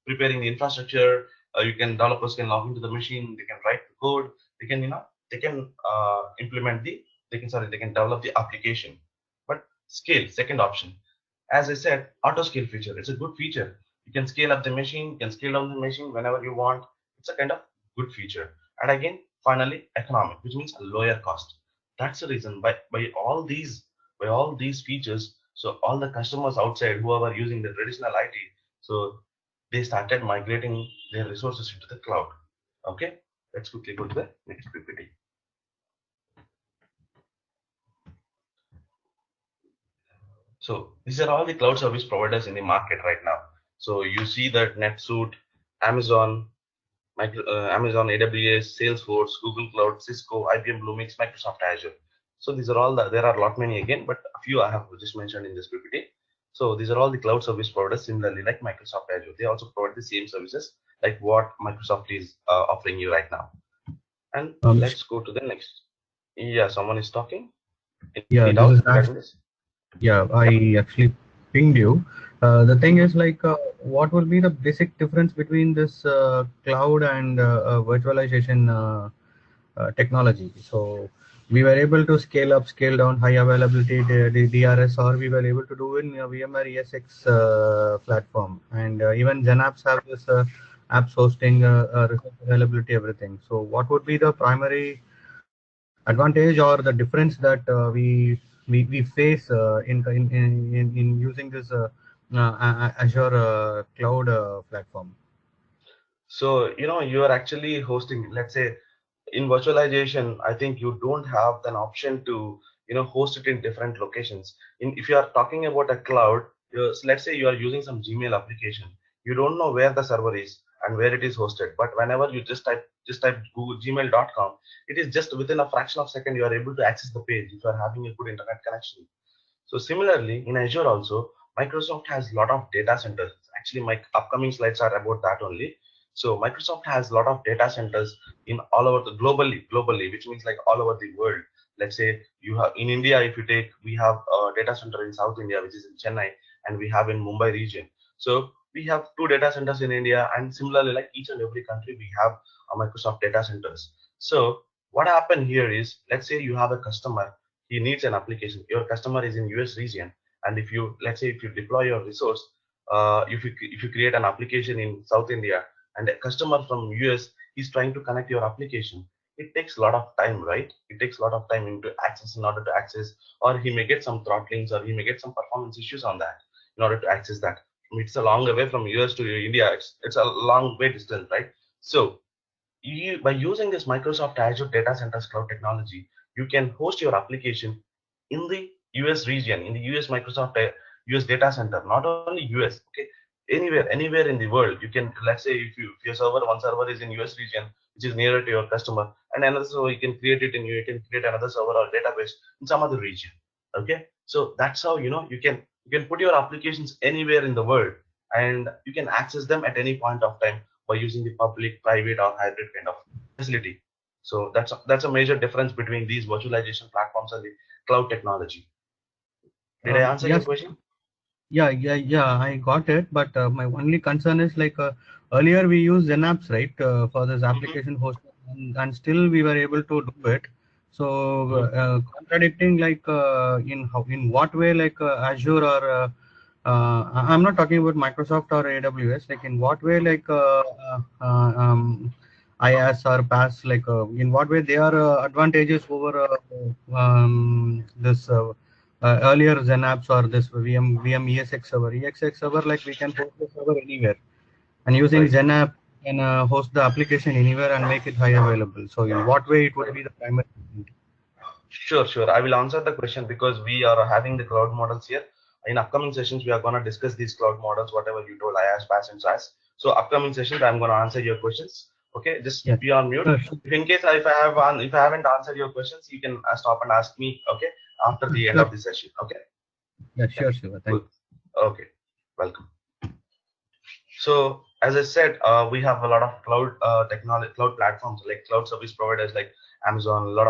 preparing the infrastructure. You can Developers can log into the machine, they can write the code, they can implement they can develop the application. But scale, second option, as I said, auto scale feature. It's a good feature. You can scale up the machine, you can scale down the machine whenever you want. It's a kind of good feature. And again, finally, economic, which means a lower cost. That's the reason by all these features. So all the customers outside who are using the traditional IT, so they started migrating their resources into the cloud. Okay, let's quickly go to the next PPT. So these are all the cloud service providers in the market right now. So you see that NetSuite, Amazon, Amazon AWS, Salesforce, Google Cloud, Cisco, IBM Bluemix, Microsoft Azure. So these are all there are a lot many again, but a few I have just mentioned in this PPT. So these are all the cloud service providers, similarly like Microsoft Azure. They also provide the same services like what Microsoft is offering you right now. And let's go to the next. Yeah, someone is talking. Yeah, Any this doubt is regarding this? yeah, I actually pinged you. The thing is like, what will be the basic difference between this cloud and virtualization technology? So we were able to scale up, scale down, high availability, the DRS, or we were able to do in VMware ESX platform, and even GenApps have this apps hosting, resource availability, everything. So what would be the primary advantage or the difference that we face in using this Azure cloud platform? So, you are actually hosting, let's say, in virtualization, I think you don't have an option to, host it in different locations. If you are talking about a cloud, so let's say you are using some Gmail application, you don't know where the server is and where it is hosted. But whenever you just type Google gmail.com, it is just within a fraction of a second, you are able to access the page if you are having a good internet connection. So similarly, in Azure also, Microsoft has a lot of data centers. Actually, my upcoming slides are about that only. So Microsoft has a lot of data centers in all over the globally, which means like all over the world. Let's say you have in India, if you take, we have a data center in South India, which is in Chennai, and we have in Mumbai region. So we have two data centers in India, and similarly, like each and every country, we have a Microsoft data centers. So what happened here is, let's say you have a customer, he needs an application, your customer is in US region, and if you, let's say if you deploy your resource, if you create an application in South India, and a customer from US is trying to connect your application, it takes a lot of time, right? It takes a lot of time in order to access, or he may get some throttlings, or he may get some performance issues on that in order to access that. It's a long way from US to India, it's a long way distance, right? So by using this Microsoft Azure Data Centers Cloud technology, you can host your application in the US region, in the US Microsoft US data center, not only US. Okay, anywhere in the world. You can, let's say, if your server, one server is in US region, which is nearer to your customer, and another server you can create it in, you can create another server or database in some other region. Okay, so that's how you can put your applications anywhere in the world, and you can access them at any point of time by using the public, private, or hybrid kind of facility. So that's a major difference between these virtualization platforms and the cloud technology. Did I answer your Yes. question? Yeah, I got it. But my only concern is like earlier we used Zenapps, right, for this application hosting, and still we were able to do it. So contradicting like in what way like Azure or I'm not talking about Microsoft or AWS. Like in what way like IaaS or PaaS, like in what way they are advantages over this. Earlier Zenapps or this VM ESX server. ESX server, like we can host the server anywhere, and using Right. Zenapp can host the application anywhere and make it high available. So in what way it would be the primary? Sure. I will answer the question because we are having the cloud models here. In upcoming sessions, we are going to discuss these cloud models, whatever you told, IaaS, PaaS, and SaaS. So upcoming sessions, I'm going to answer your questions. Okay, just Yes. be on mute. Sure. If in case if I haven't answered your questions, you can stop and ask me. Okay, after the end Sure. of the session. Okay. Yeah, Yeah. sure, Shiva. Thank Good. you. Okay. Welcome. So as I said, we have a lot of cloud technology, cloud platforms like cloud service providers like Amazon. A lot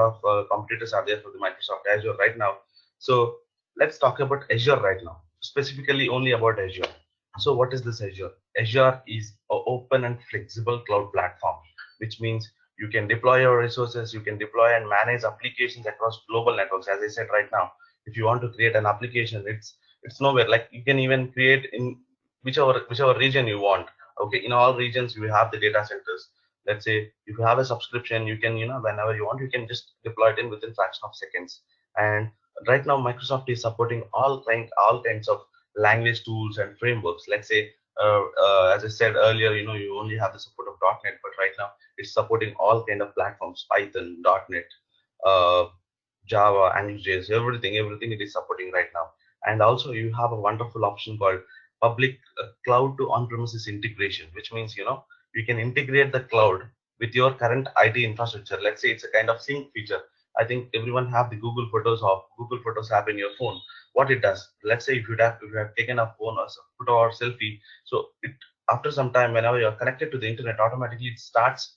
of competitors are there for the Microsoft Azure right now. So let's talk about Azure right now, specifically only about Azure. So what is this Azure? Azure is an open and flexible cloud platform, which means you can deploy your resources, you can deploy and manage applications across global networks. As I said right now, if you want to create an application, it's nowhere. Like you can even create in whichever region you want. Okay, in all regions you have the data centers. Let's say if you have a subscription, you can, whenever you want, you can just deploy it in within fraction of seconds. And right now Microsoft is supporting all kinds of language tools and frameworks. Let's say as I said earlier, you only have the support of .NET, but right now it's supporting all kind of platforms: Python, .NET, uh, Java, AngularJS, everything it is supporting right now. And also you have a wonderful option called public cloud to on-premises integration, which means, you can integrate the cloud with your current IT infrastructure. Let's say it's a kind of sync feature. I think everyone have the Google Photos app in your phone. What it does, let's say if you have taken a phone or photo or selfie, so it, after some time, whenever you're connected to the internet, automatically it starts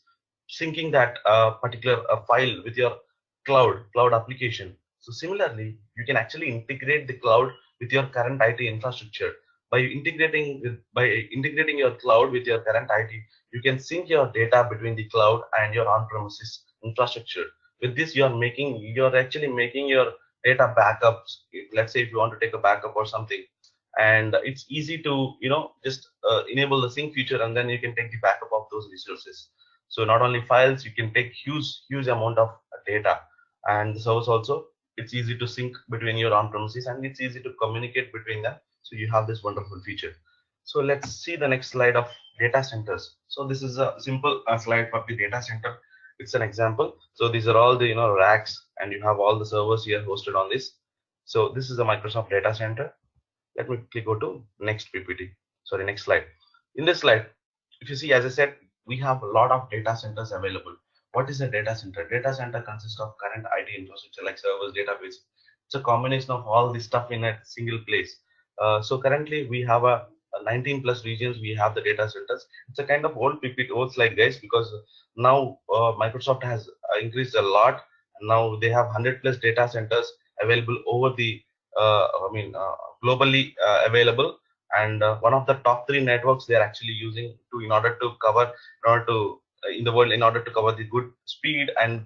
syncing that particular file with your cloud application. So similarly, you can actually integrate the cloud with your current IT infrastructure. By integrating your cloud with your current IT, you can sync your data between the cloud and your on-premises infrastructure. With this, you're actually making your data backups. Let's say if you want to take a backup or something, and it's easy to, just enable the sync feature, and then you can take the backup of those resources. So not only files, you can take huge amount of data. And the service also, it's easy to sync between your on-premises, and it's easy to communicate between them. So you have this wonderful feature. So let's see the next slide of data centers. So this is a simple slide for the data center. It's an example. So these are all the, racks, and you have all the servers here hosted on this. So this is a Microsoft data center. Let me quickly go to next PPT. Sorry, next slide. In this slide, if you see, as I said, we have a lot of data centers available. What is a data center? Data center consists of current IT infrastructure like servers, database. It's a combination of all this stuff in a single place. So currently we have a 19 plus regions. We have the data centers. It's a kind of old PPT, old slide, guys, because now Microsoft has increased a lot. Now they have 100 plus data centers available over the globally available. And one of the top three networks they are actually using to in order to cover in order to in the world, in order to cover the good speed and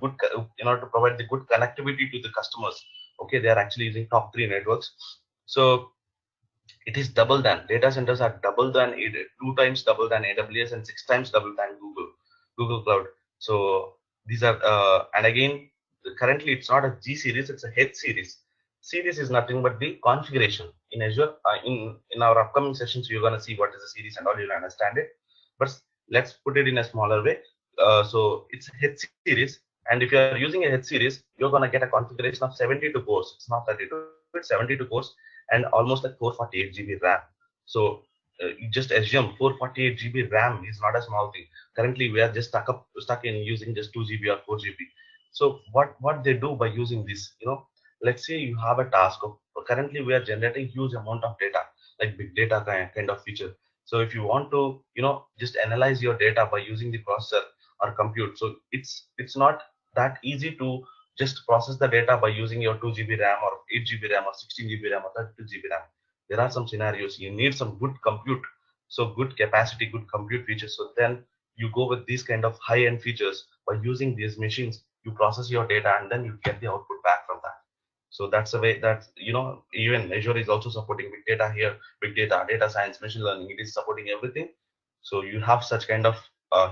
in order to provide the good connectivity to the customers. Okay, they are actually using top three networks. So it is double than data centers are double than 2 times double than AWS and 6 times double than Google Cloud. So these are and again, currently it's not a G series, it's a H series. Series is nothing but the configuration in Azure. In our upcoming sessions, you're gonna see what is a series and all, you'll understand it. But let's put it in a smaller way. So it's a H series, and if you are using a H series, you're gonna get a configuration of 72 cores. It's not 32, it's 72 cores, and almost like 448 GB RAM. So you just assume 448 GB RAM is not a small thing. Currently, we are just stuck in using just 2 GB or 4 GB. So what they do by using this, let's say you have a task of, currently we are generating huge amount of data, like big data kind of feature. So if you want to, just analyze your data by using the processor or compute, so it's not that easy to just process the data by using your 2 GB RAM or 8 GB RAM or 16 GB RAM or 32 GB RAM. There are some scenarios you need some good compute, so good capacity, good compute features. So then you go with these kind of high-end features. By using these machines, you process your data and then you get the output back from that. So that's the way that, even Azure is also supporting big data here, big data, data science, machine learning. It is supporting everything. So you have such kind of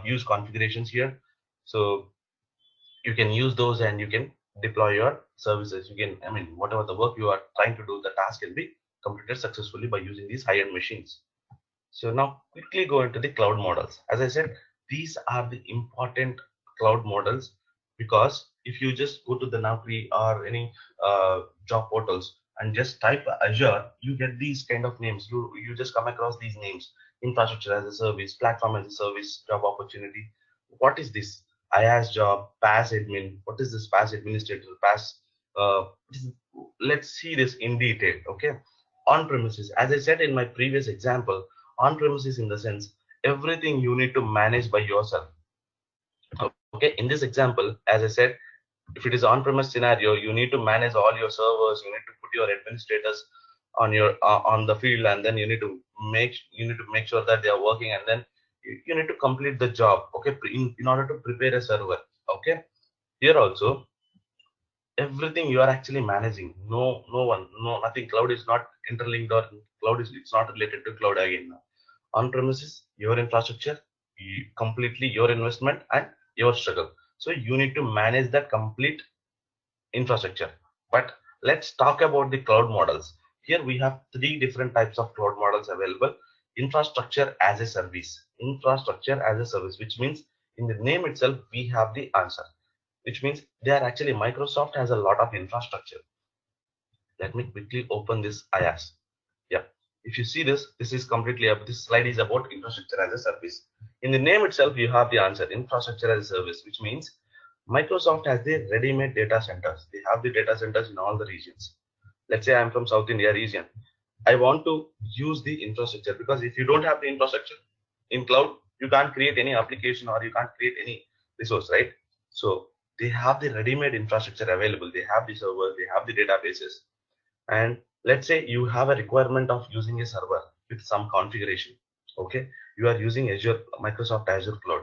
use configurations here. So you can use those and you can deploy your services. You can, whatever the work you are trying to do, the task can be completed successfully by using these high-end machines. So now quickly go into the cloud models. As I said, these are the important cloud models, because if you just go to the Naukri or any job portals and just type Azure, you get these kind of names. You just come across these names: infrastructure as a service, platform as a service, job opportunity. What is this? IaaS job, PaaS admin. What is this PaaS administrator? PaaS. Uh, let's see this in detail. Okay, on premises. As I said in my previous example, on premises in the sense everything you need to manage by yourself. Okay, in this example, as I said, if it is on-premise scenario, you need to manage all your servers, you need to put your administrators on your on the field, and then you need to make sure that they are working, and then you need to complete the job. Okay, in order to prepare a server. Okay, here also everything you are actually managing. No, nothing. Cloud is not interlinked, or cloud is, it's not related to cloud again. On premises, your infrastructure, completely your investment and your struggle. So you need to manage that complete infrastructure. But let's talk about the cloud models. Here we have three different types of cloud models available. Infrastructure as a service. Infrastructure as a service, which means in the name itself we have the answer, which means they are actually, Microsoft has a lot of infrastructure. Let me quickly open this IaaS. Yeah, if you see this, this is completely up. This slide is about infrastructure as a service. In the name itself, you have the answer: infrastructure as a service, which means Microsoft has the ready-made data centers. They have the data centers in all the regions. Let's say I'm from South India region. I want to use the infrastructure, because if you don't have the infrastructure in cloud, you can't create any application or you can't create any resource, right? So they have the ready-made infrastructure available. They have the servers, they have the databases. And let's say you have a requirement of using a server with some configuration. Okay, you are using Azure, Microsoft Azure Cloud.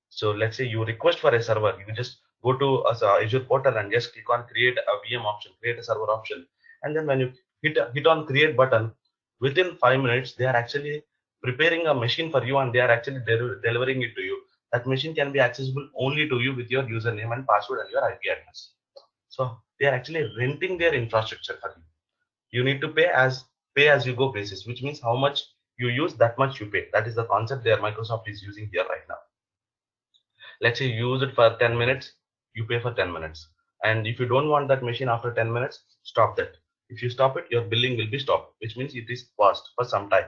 So let's say you request for a server, you just go to Azure portal and just click on create a VM option, create a server option, and then when you hit on create button, within 5 minutes they are actually preparing a machine for you, and they are actually delivering it to you. That machine can be accessible only to you with your username and password and your IP address. So they are actually renting their infrastructure for you. You need to pay as you go basis, which means how much you use, that much you pay. That is the concept there Microsoft is using here right now. Let's say you use it for 10 minutes, you pay for 10 minutes. And if you don't want that machine after 10 minutes, stop that. If you stop it, your billing will be stopped, which means it is paused for some time.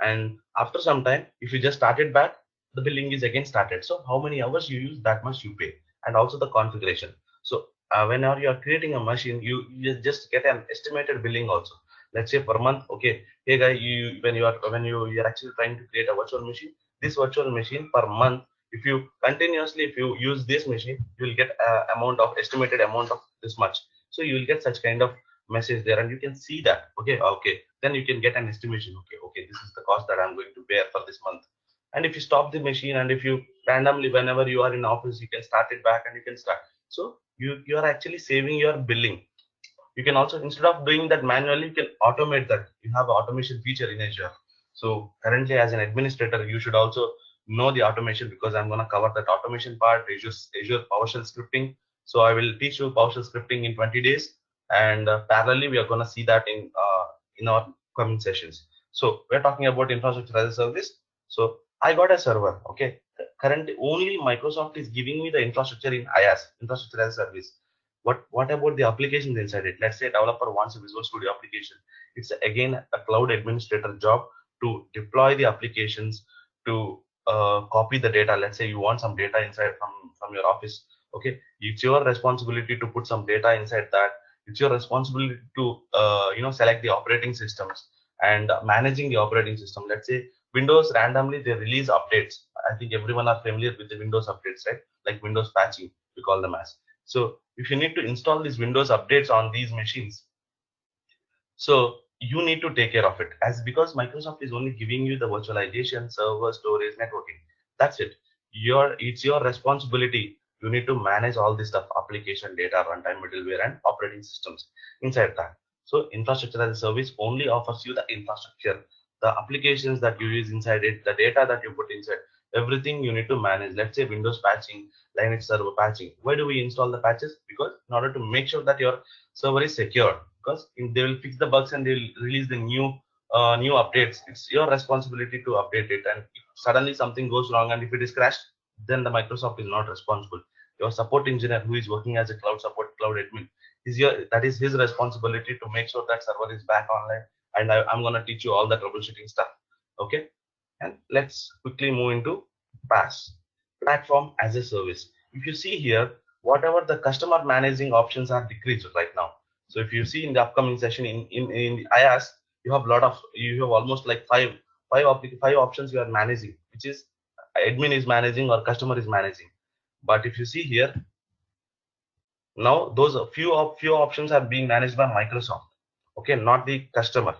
And after some time, if you just start it back, the billing is again started. So how many hours you use, that much you pay. And also the configuration. So whenever you are creating a machine, you just get an estimated billing also. Let's say per month, okay, hey guy, when you are actually trying to create a virtual machine, this virtual machine per month, if you continuously, if you use this machine, you will get estimated amount of this much. So you will get such kind of message there, and you can see that. Okay, then you can get an estimation. Okay, this is the cost that I'm going to bear for this month. And if you stop the machine, and if you randomly, whenever you are in office, you can start it back and you can start. So you are actually saving your billing. You can also, instead of doing that manually, you can automate that. You have an automation feature in Azure. So currently, as an administrator, you should also know the automation, because I'm going to cover that automation part, Azure PowerShell scripting. So I will teach you PowerShell scripting in 20 days, and parallelly we are going to see that in our coming sessions. So we're talking about infrastructure as a service. So I got a server. Okay, currently only Microsoft is giving me the infrastructure in IaaS, infrastructure as a service. What about the applications inside it? Let's say a developer wants a Visual Studio application. It's again a cloud administrator job. to deploy the applications, to copy the data. Let's say you want some data inside from your office. Okay, it's your responsibility to put some data inside that. It's your responsibility to select the operating systems and managing the operating system. Let's say Windows randomly they release updates. I think everyone are familiar with the Windows updates, right? Like Windows patching, we call them as. So if you need to install these Windows updates on these machines, so you need to take care of it, as because Microsoft is only giving you the virtualization, server, storage, networking. That's it. It's your responsibility. You need to manage all this stuff: application, data, runtime, middleware, and operating systems inside that. So infrastructure as a service only offers you the infrastructure, the applications that you use inside it, the data that you put inside, everything you need to manage. Let's say Windows patching, Linux server patching. Why do we install the patches? Because in order to make sure that your server is secure, because they will fix the bugs and they will release the new updates. It's your responsibility to update it, and if suddenly something goes wrong and if it is crashed, then the Microsoft is not responsible. Your support engineer who is working as a cloud support, cloud admin, that is his responsibility to make sure that server is back online. And I'm going to teach you all the troubleshooting stuff. Okay, and let's quickly move into PaaS, platform as a service. If you see here, whatever the customer managing options are decreased right now. So if you see in the upcoming session in the IaaS, you have almost like five options you are managing, which is admin is managing or customer is managing. But if you see here, now those few options are being managed by Microsoft. Okay, not the customer.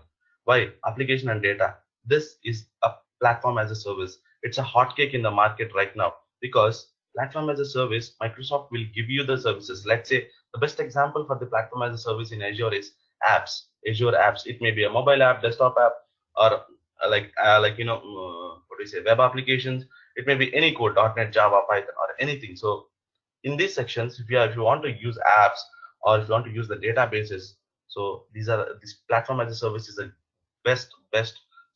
Why? Application and data. This is a platform as a service. It's a hotcake in the market right now, because platform as a service, Microsoft will give you the services. Let's say the best example for the platform as a service in Azure is apps, Azure apps. It may be a mobile app, desktop app, or what do you say, web applications. It may be any code, .NET, Java, Python, or anything. So in these sections, if you want to use apps or if you want to use the databases, so this platform as a service is the best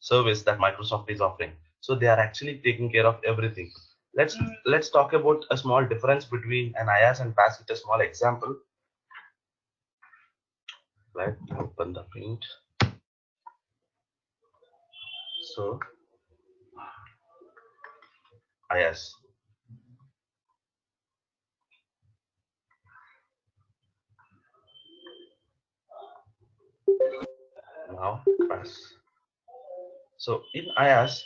service that Microsoft is offering. So they are actually taking care of everything. Let's talk about a small difference between an IaaS and PaaS with a small example. Let me open the print. So IaaS. Now PaaS. So in IaaS,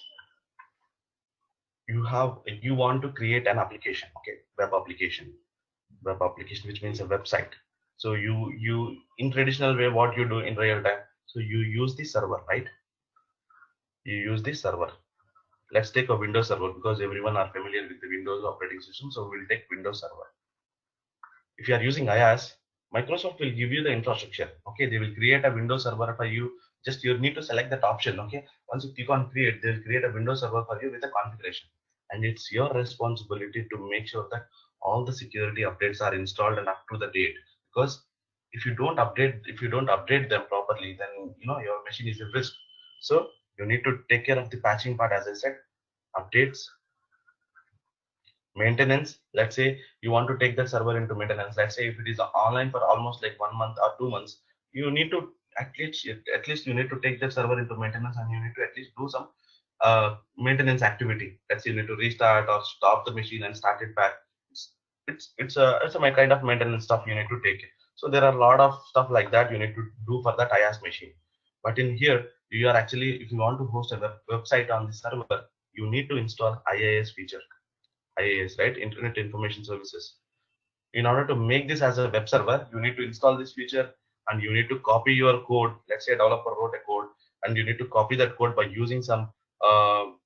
you want to create an application, okay, web application, which means a website. So you in traditional way, what you do in real time, so you use the server, right? You use the server. Let's take a Windows server, because everyone are familiar with the Windows operating system, so we'll take Windows server. If you are using IaaS, Microsoft will give you the infrastructure. Okay, they will create a Windows server for you. Just you need to select that option. Okay, once you click on create, they will create a Windows server for you with a configuration, and it's your responsibility to make sure that all the security updates are installed and up to the date. Because if you don't update them properly, then your machine is at risk. So you need to take care of the patching part, as I said, updates, maintenance. Let's say you want to take that server into maintenance. Let's say if it is online for almost like 1 month or 2 months, you need to at least you need to take that server into maintenance, and you need to at least do some maintenance activity. Let's say you need to restart or stop the machine and start it back. It's a kind of maintenance stuff you need to take. So there are a lot of stuff like that you need to do for that IaaS machine. But in here, you are actually, if you want to host a website on the server, you need to install IaaS feature. IaaS, right? Internet Information Services. In order to make this as a web server, you need to install this feature, and you need to copy your code. Let's say a developer wrote a code, and you need to copy that code by using some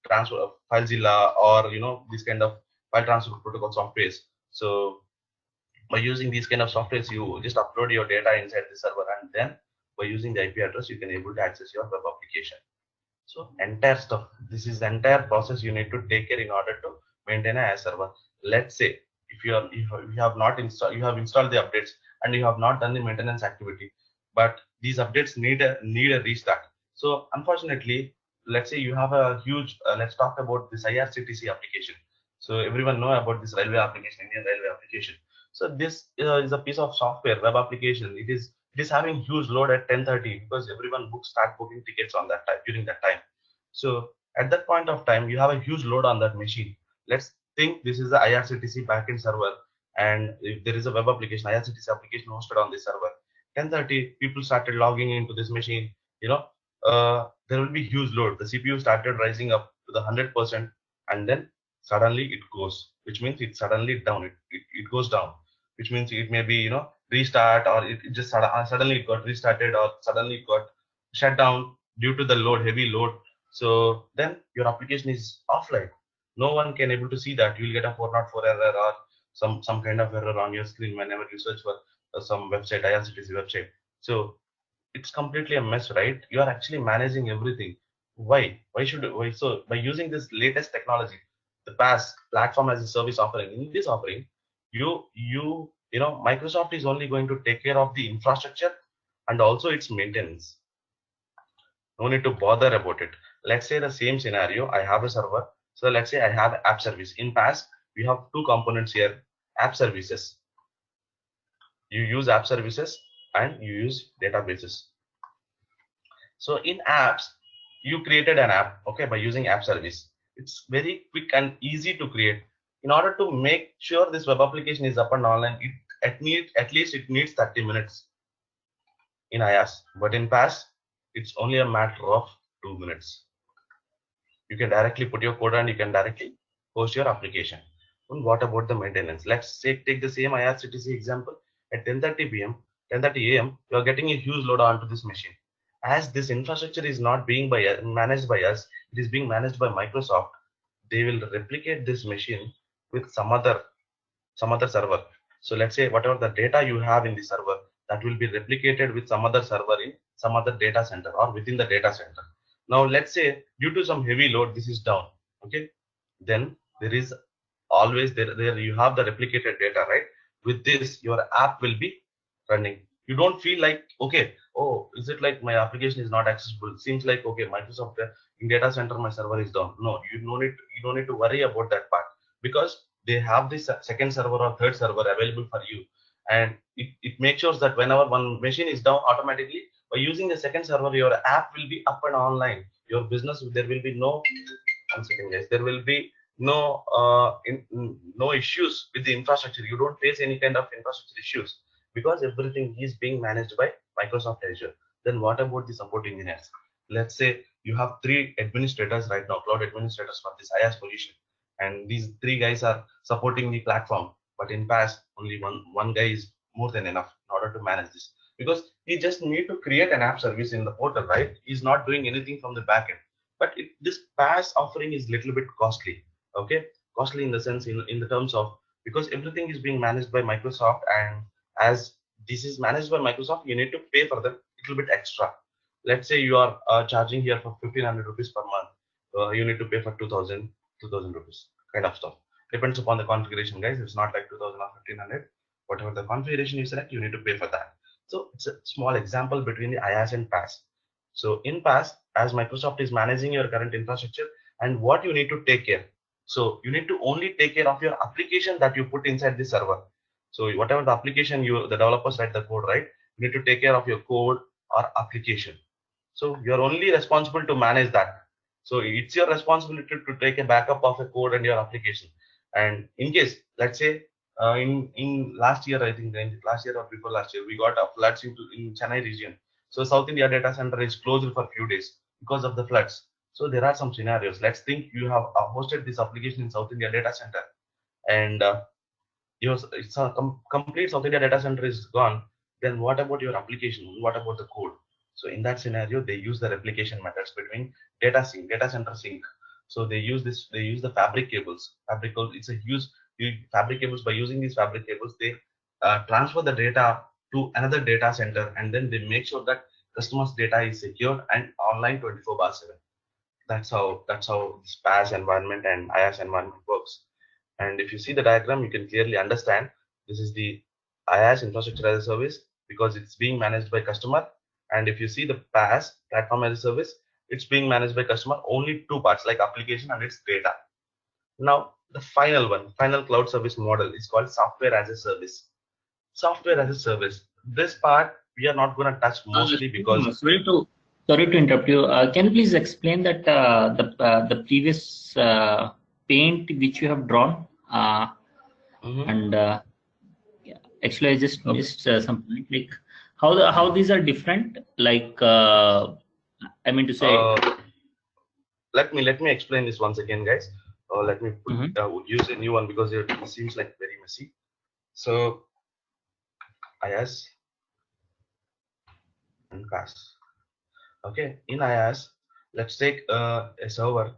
transfer of FileZilla, or this kind of file transfer protocol softwares. So by using these kind of softwares, you just upload your data inside the server, and then by using the IP address, you can able to access your web application. So entire stuff, this is the entire process you need to take care in order to maintain a server. Let's say if you have not installed, you have installed the updates and you have not done the maintenance activity, but these updates need a restart. So unfortunately, let's say you have a huge let's talk about this IRCTC application. So everyone know about this railway application, Indian railway application. So this is a piece of software, web application. It is having huge load at 10:30, because everyone start booking tickets on that time, during that time. So at that point of time, you have a huge load on that machine. Let's think this is the IRCTC backend server, and if there is a web application, IRCTC application hosted on this server. 10:30, people started logging into this machine. There will be huge load. The CPU started rising up to the 100%, and then suddenly it goes, which means it's suddenly down. It goes down, which means it may be restart, or it just suddenly it got restarted, or suddenly it got shut down due to the load, heavy load. So then your application is offline. No one can able to see that. You'll get a 404 error, or some kind of error on your screen whenever you search for some website, IRCTC website. So it's completely a mess, right? You are actually managing everything. Why? So by using this latest technology, the PaaS, platform as a service offering, in this offering, Microsoft is only going to take care of the infrastructure and also its maintenance. No need to bother about it. Let's say the same scenario, I have a server. So let's say I have app service. In PaaS, we have two components here: app services. You use app services and you use databases. So in apps, you created an app, okay, by using app service. It's very quick and easy to create. In order to make sure this web application is up and online, at least it needs 30 minutes in IaaS. But in PaaS, it's only a matter of 2 minutes. You can directly put your code and you can directly host your application. And what about the maintenance? Let's say take the same IRCTC example. At 10:30 p.m., 10:30 a.m., you are getting a huge load onto this machine. As this infrastructure is not being managed by us, it is being managed by Microsoft. They will replicate this machine with some other server. So let's say whatever the data you have in the server, that will be replicated with some other server in some other data center or within the data center. Now let's say due to some heavy load, this is down. Okay, then there is always there you have the replicated data, right? With this, your app will be running. You don't feel like, okay, oh, is it like my application is not accessible? Seems like, okay, Microsoft in data center my server is down. No, you don't need to worry about that part, because they have this second server or third server available for you, and it makes sure that whenever one machine is down, automatically by using the second server, your app will be up and online. Your business, there will be no, one second guys, there will be no issues with the infrastructure. You don't face any kind of infrastructure issues because everything is being managed by Microsoft Azure. Then what about the support engineers? Let's say you have 3 administrators right now, cloud administrators for this IaaS solution, and these 3 guys are supporting the platform. But in PaaS, only one guy is more than enough in order to manage this, because he just need to create an app service in the portal, right? He's not doing anything from the backend. But this PaaS offering is little bit costly. Okay, costly in the sense, in the terms of, because everything is being managed by Microsoft, and as this is managed by Microsoft, you need to pay for them a little bit extra. Let's say you are charging here for 1,500 rupees per month. You need to pay for 2,000 rupees kind of stuff. Depends upon the configuration, guys. It's not like 2,000 or 1,500. Whatever the configuration you select, you need to pay for that. So it's a small example between the IaaS and PaaS. So in PaaS, as Microsoft is managing your current infrastructure, and what you need to take care. So you need to only take care of your application that you put inside the server. So whatever the application the developers write the code, right? You need to take care of your code or application. So you're only responsible to manage that. So it's your responsibility to take a backup of a code and your application. And in case, let's say, in last year, I think last year or before last year, we got a floods in Chennai region. So South India data center is closed for a few days because of the floods. So there are some scenarios. Let's think you have hosted this application in South India data center, and it's a complete South India data center is gone. Then what about your application? What about the code? So in that scenario, they use the replication methods between data center sync. So they use the fabric cables. It's a huge fabric cables. By using these fabric cables, they transfer the data to another data center, and then they make sure that customers' data is secured and online 24/7. That's how this PaaS environment and IaaS environment works. And if you see the diagram, you can clearly understand this is the IaaS, infrastructure as a service, because it's being managed by customer. And if you see the PaaS, platform as a service, it's being managed by customer. Only 2 parts, like application and its data. Now the final cloud service model is called software as a service. Software as a service. This part we are not going to touch mostly because Sorry to interrupt you. Can you please explain that the previous paint which you have drawn? And yeah, actually, I just Okay. missed some point. Like how these are different. Like I mean to say. Let me explain this once again, guys. Let me use a new one because it seems like very messy. So IaaS and PaaS. Okay, in IaaS, let's take a server.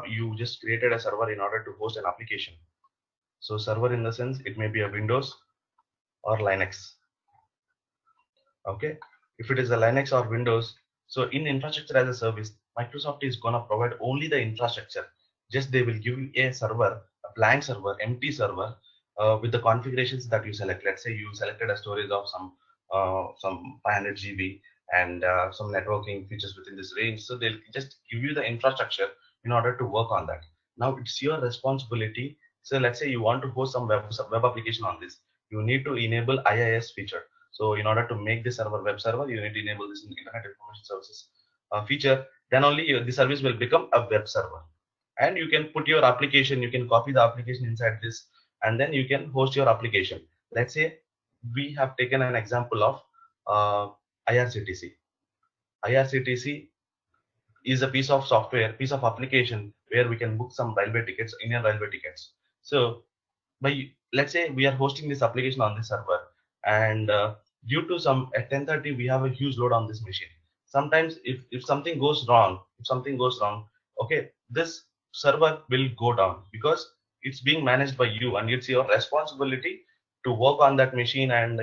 You just created a server in order to host an application. So server in the sense it may be a Windows or Linux. Okay, if it is a Linux or Windows, so in infrastructure as a service, Microsoft is gonna provide only the infrastructure. Just they will give you a server, a blank server, empty server, with the configurations that you select. Let's say you selected a storage of some 500 GB and some networking features within this range. So they'll just give you the infrastructure in order to work on that. Now it's your responsibility. So let's say you want to host some web application on this. You need to enable IIS feature. So in order to make this server web server, you need to enable this Internet Information Services feature. Then only the service will become a web server. And you can put your application, you can copy the application inside this, and then you can host your application. Let's say we have taken an example of IRCTC. IRCTC is a piece of software, piece of application where we can book some railway tickets, Indian railway tickets. So by let's say we are hosting this application on this server, and due to some at 10:30 we have a huge load on this machine. Sometimes if something goes wrong, okay, this server will go down because it's being managed by you, and it's your responsibility to work on that machine, and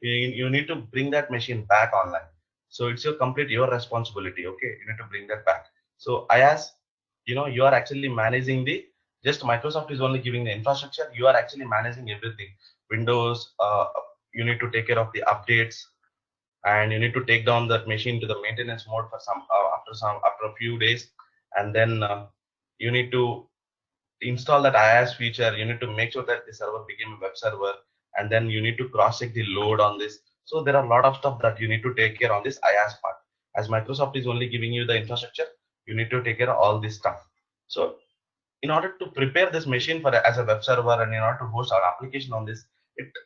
you need to bring that machine back online. So it's your responsibility. Okay, you need to bring that back. So I ask, you are actually managing the just Microsoft is only giving the infrastructure. You are actually managing everything. Windows, you need to take care of the updates, and you need to take down that machine to the maintenance mode for after a few days, and then you need to install that IaaS feature. You need to make sure that the server became a web server, and then you need to cross check the load on this. So there are a lot of stuff that you need to take care on this IaaS part. As Microsoft is only giving you the infrastructure, you need to take care of all this stuff. So in order to prepare this machine for as a web server, and in order to host our application on this,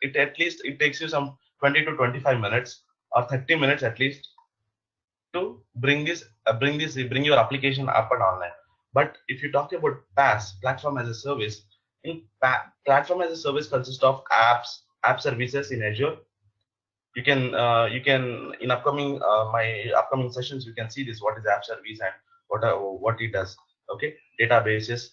it at least it takes you some 20 to 25 minutes or 30 minutes at least to bring your application up and online. But if you talk about PaaS, platform as a service, platform as a service consists of app services in Azure. You can in my upcoming sessions you can see this, what is app service and what it does. Okay, databases,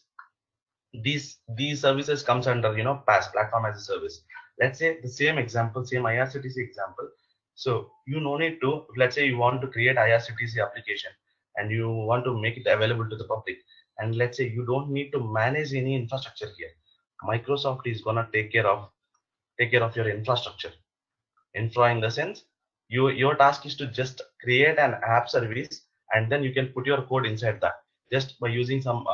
these services comes under PaaS, platform as a service. Let's say the same example, same IRCTC example. So you no need to, let's say you want to create IRCTC application and you want to make it available to the public, and let's say you don't need to manage any infrastructure here. Microsoft is gonna take care of your infrastructure. Infra in the sense, your task is to just create an app service, and then you can put your code inside that just by using some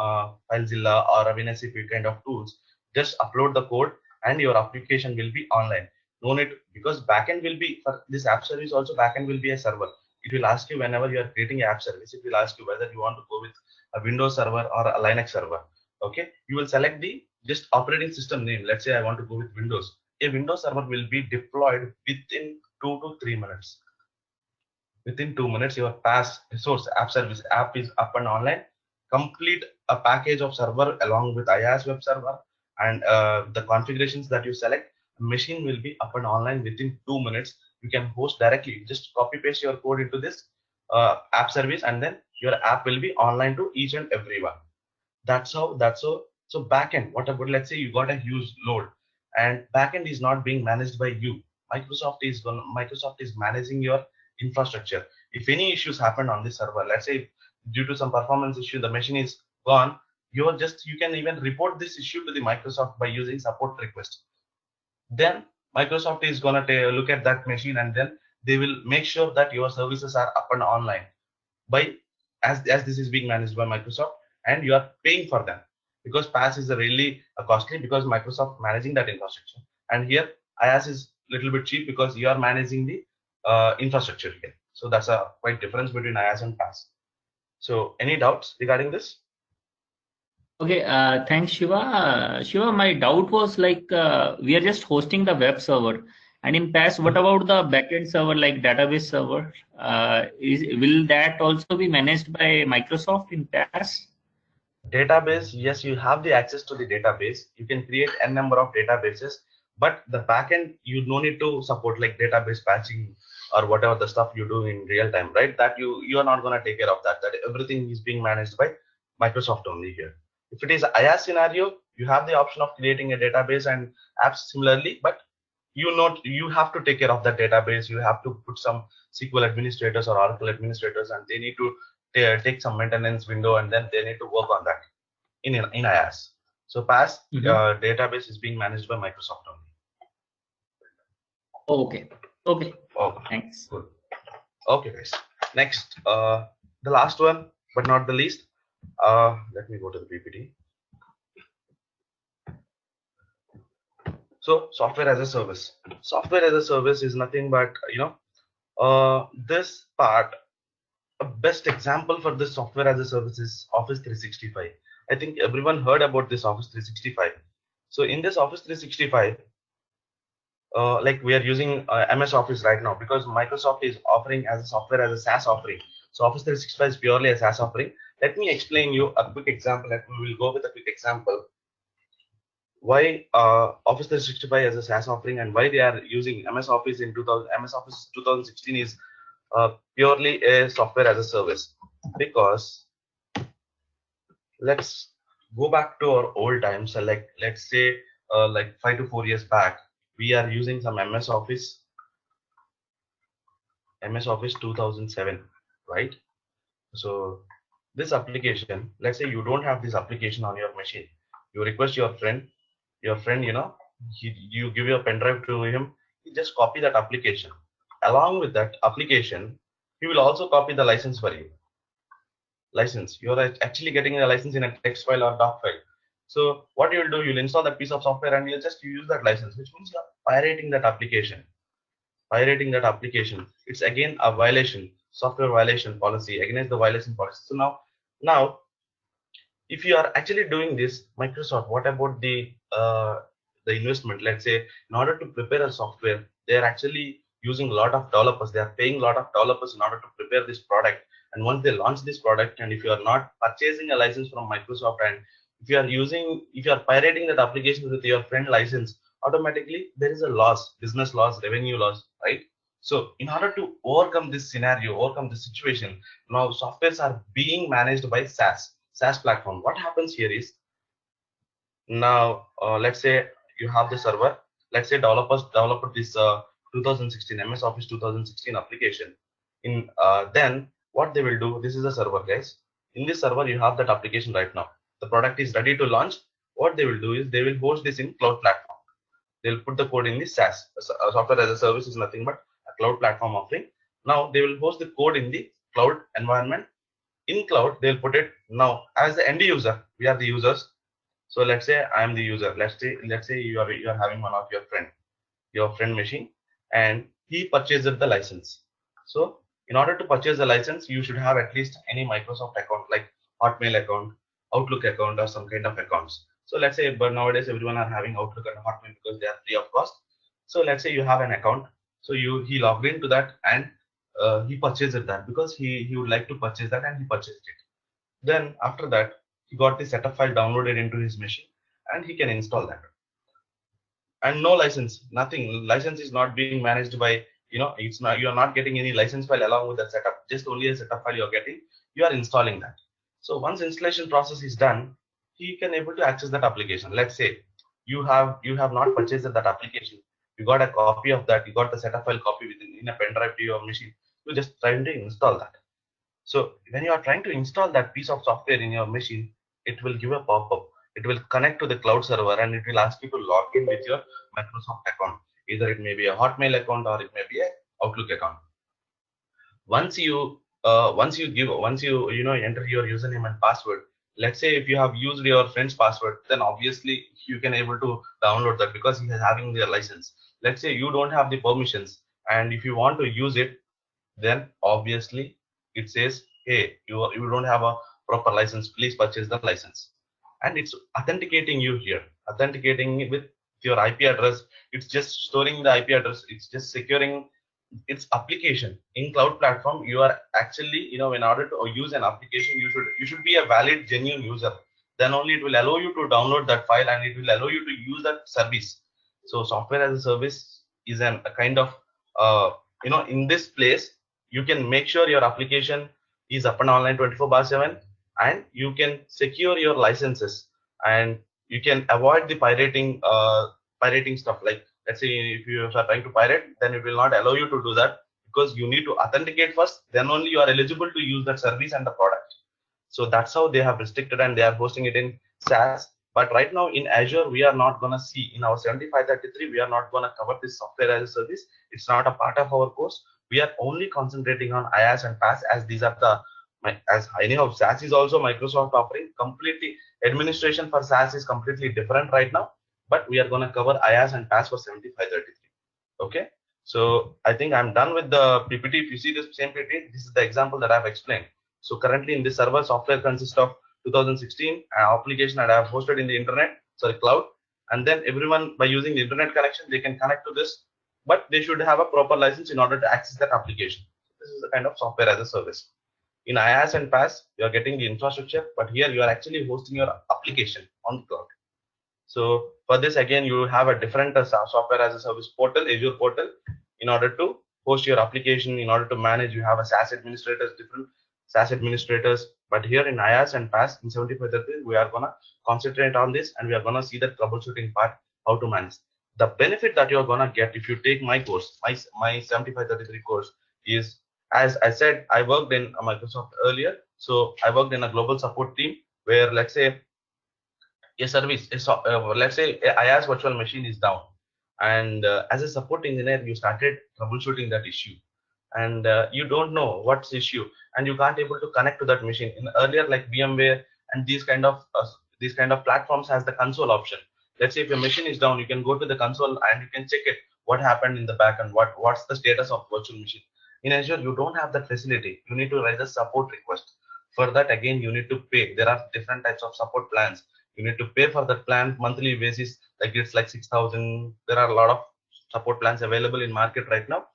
FileZilla or a WinSCP kind of tools. Just upload the code and your application will be online. No need, because backend will be for this app service also, backend will be a server. It will ask you whenever you are creating an app service, it will ask you whether you want to go with a Windows server or a Linux server. Okay, you will select the just operating system name. Let's say I want to go with Windows. A Windows server will be deployed within 2 to 3 minutes. Within 2 minutes, your PaaS resource app service app is up and online. Complete a package of server along with IaaS web server, and the configurations that you select, machine will be up and online within 2 minutes. You can host directly. Just copy paste your code into this app service, and then your app will be online to each and everyone. So backend, what about, let's say you got a huge load and backend is not being managed by you. Microsoft is managing your infrastructure. If any issues happen on this server, let's say due to some performance issue the machine is gone, you can even report this issue to the Microsoft by using support request. Then Microsoft is going to look at that machine, and then they will make sure that your services are up and online by as this is being managed by Microsoft, and you are paying for them, because PaaS is really costly because Microsoft managing that infrastructure, and here IaaS is little bit cheap because you are managing the infrastructure here. So that's a quite difference between IaaS and PaaS. So any doubts regarding this? Okay, thanks, Shiva. Shiva, my doubt was like we are just hosting the web server, and in PaaS, what about the backend server like database server? Will that also be managed by Microsoft in PaaS? Database, yes, you have the access to the database. You can create n number of databases, but the backend you no need to support like database patching or whatever the stuff you do in real time, right? That you are not going to take care of that. That everything is being managed by Microsoft only here. If it is IaaS scenario, you have the option of creating a database and apps similarly, but you have to take care of that database. You have to put some SQL administrators or Oracle administrators, and they need to take some maintenance window, and then they need to work on that in IaaS. So PaaS database is being managed by Microsoft only. Okay. Okay. Okay. Thanks. Good. Okay, guys. Next, the last one, but not the least. Let me go to the PPT. So software as a service. Software as a service is nothing but this part. A best example for this software as a service is Office 365. I think everyone heard about this Office 365. So in this Office 365, like we are using MS Office right now because Microsoft is offering as a software as a SaaS offering. So Office 365 is purely a SaaS offering. Let me explain you a quick example. We will go with a quick example. Why Office 365 as a SaaS offering and why they are using MS Office in MS Office 2016 is purely a software as a service. Because let's go back to our old times. So like let's say like 5 to 4 years back, we are using some MS Office 2007, right? So this application, let's say you don't have this application on your machine. You request your friend, you give your pen drive to him, he just copy that application. Along with that application, he will also copy the license for you. License, you are actually getting a license in a text file or doc file. So what you will do, you'll install that piece of software and you'll just use that license, which means you're pirating that application. It's again a violation, software violation policy against the violation policy. So now if you are actually doing this, Microsoft, what about the investment? Let's say in order to prepare a software, they are actually using a lot of developers. They are paying a lot of developers in order to prepare this product. And once they launch this product, and if you are not purchasing a license from Microsoft, and if you are pirating that application with your friend license, automatically there is a loss, business loss, revenue loss, right? So in order to overcome this scenario, overcome this situation, now softwares are being managed by SaaS platform. What happens here is, now let's say you have the server. Let's say developers developed this 2016 MS Office 2016 application. Then what they will do, this is a server, guys. In this server you have that application right now. The product is ready to launch. What they will do is they will host this in cloud platform. They'll put the code in the SaaS. Software as a service is nothing but a cloud platform offering. Now they will host the code in the cloud environment. In cloud, they'll put it. Now as the end user, we are the users. So let's say I am the user. Let's say you are having one of your friend machine, and he purchased the license. So in order to purchase the license, you should have at least any Microsoft account like Hotmail account, Outlook account, or some kind of accounts. So let's say, but nowadays everyone are having Outlook and Hotmail because they are free of cost. So let's say you have an account. So he logged into that and he purchased that because he would like to purchase that, and he purchased it. Then after that, he got the setup file downloaded into his machine, and he can install that. And no license, nothing. License is not being managed by, it's not, you are not getting any license file along with the setup, just only a setup file you are getting. You are installing that. So once installation process is done, he can able to access that application. Let's say you have not purchased that application. You got a copy of that. You got the setup file copy in a pen drive to your machine. You just try to install that. So when you are trying to install that piece of software in your machine, it will give a pop-up. It will connect to the cloud server and it will ask you to log in with your Microsoft account. Either it may be a Hotmail account or it may be a Outlook account. Once you enter your username and password. Let's say if you have used your friend's password, then obviously you can able to download that because he is having their license. Let's say you don't have the permissions, and if you want to use it, then obviously it says, hey, you don't have a proper license, please purchase the license. And it's authenticating you here, authenticating it with your IP address. It's just storing the IP address, it's just securing its application. In cloud platform, you are actually, in order to use an application, you should be a valid, genuine user. Then only it will allow you to download that file and it will allow you to use that service. So software as a service is a kind of, in this place, you can make sure your application is up and online 24/7, and you can secure your licenses, and you can avoid the pirating stuff. Like, let's say if you are trying to pirate, then it will not allow you to do that, because you need to authenticate first, then only you are eligible to use that service and the product. So that's how they have restricted, and they are hosting it in SaaS. But right now in Azure, we are not going to see, in our 7533, we are not going to cover this software as a service. It's not a part of our course. We are only concentrating on IaaS and PaaS, as these are as anyhow, SaaS is also Microsoft offering. Completely, administration for SaaS is completely different right now, but we are going to cover IaaS and PaaS for 7533. Okay. So I think I'm done with the PPT. If you see this same PPT, this is the example that I've explained. So currently in this server, software consists of 2016 application that I have hosted in the cloud. And then everyone, by using the internet connection, they can connect to this, but they should have a proper license in order to access that application. This is the kind of software as a service. In IaaS and PaaS, you are getting the infrastructure, but here you are actually hosting your application on the cloud. So for this, again, you have a different software as a service portal, Azure portal, in order to host your application, in order to manage. You have a SaaS administrators, different SaaS administrators. But here in IaaS and PaaS in 7533, we are gonna concentrate on this, and we are gonna see the troubleshooting part, how to manage. The benefit that you're gonna get if you take my course, my 7533 course, is, as I said, I worked in Microsoft earlier. So I worked in a global support team where, let's say, a service, let's say IaaS virtual machine is down, and as a support engineer, you started troubleshooting that issue, and you don't know what's the issue, and you can't able to connect to that machine. In earlier, like VMware and these kind of platforms has the console option. Let's say if your machine is down, you can go to the console and you can check it, what happened in the back, and what's the status of virtual machine. In Azure, you don't have that facility. You need to raise a support request. For that, again, you need to pay. There are different types of support plans. You need to pay for that plan monthly basis. Like, it's like 6,000. There are a lot of support plans available in market right now.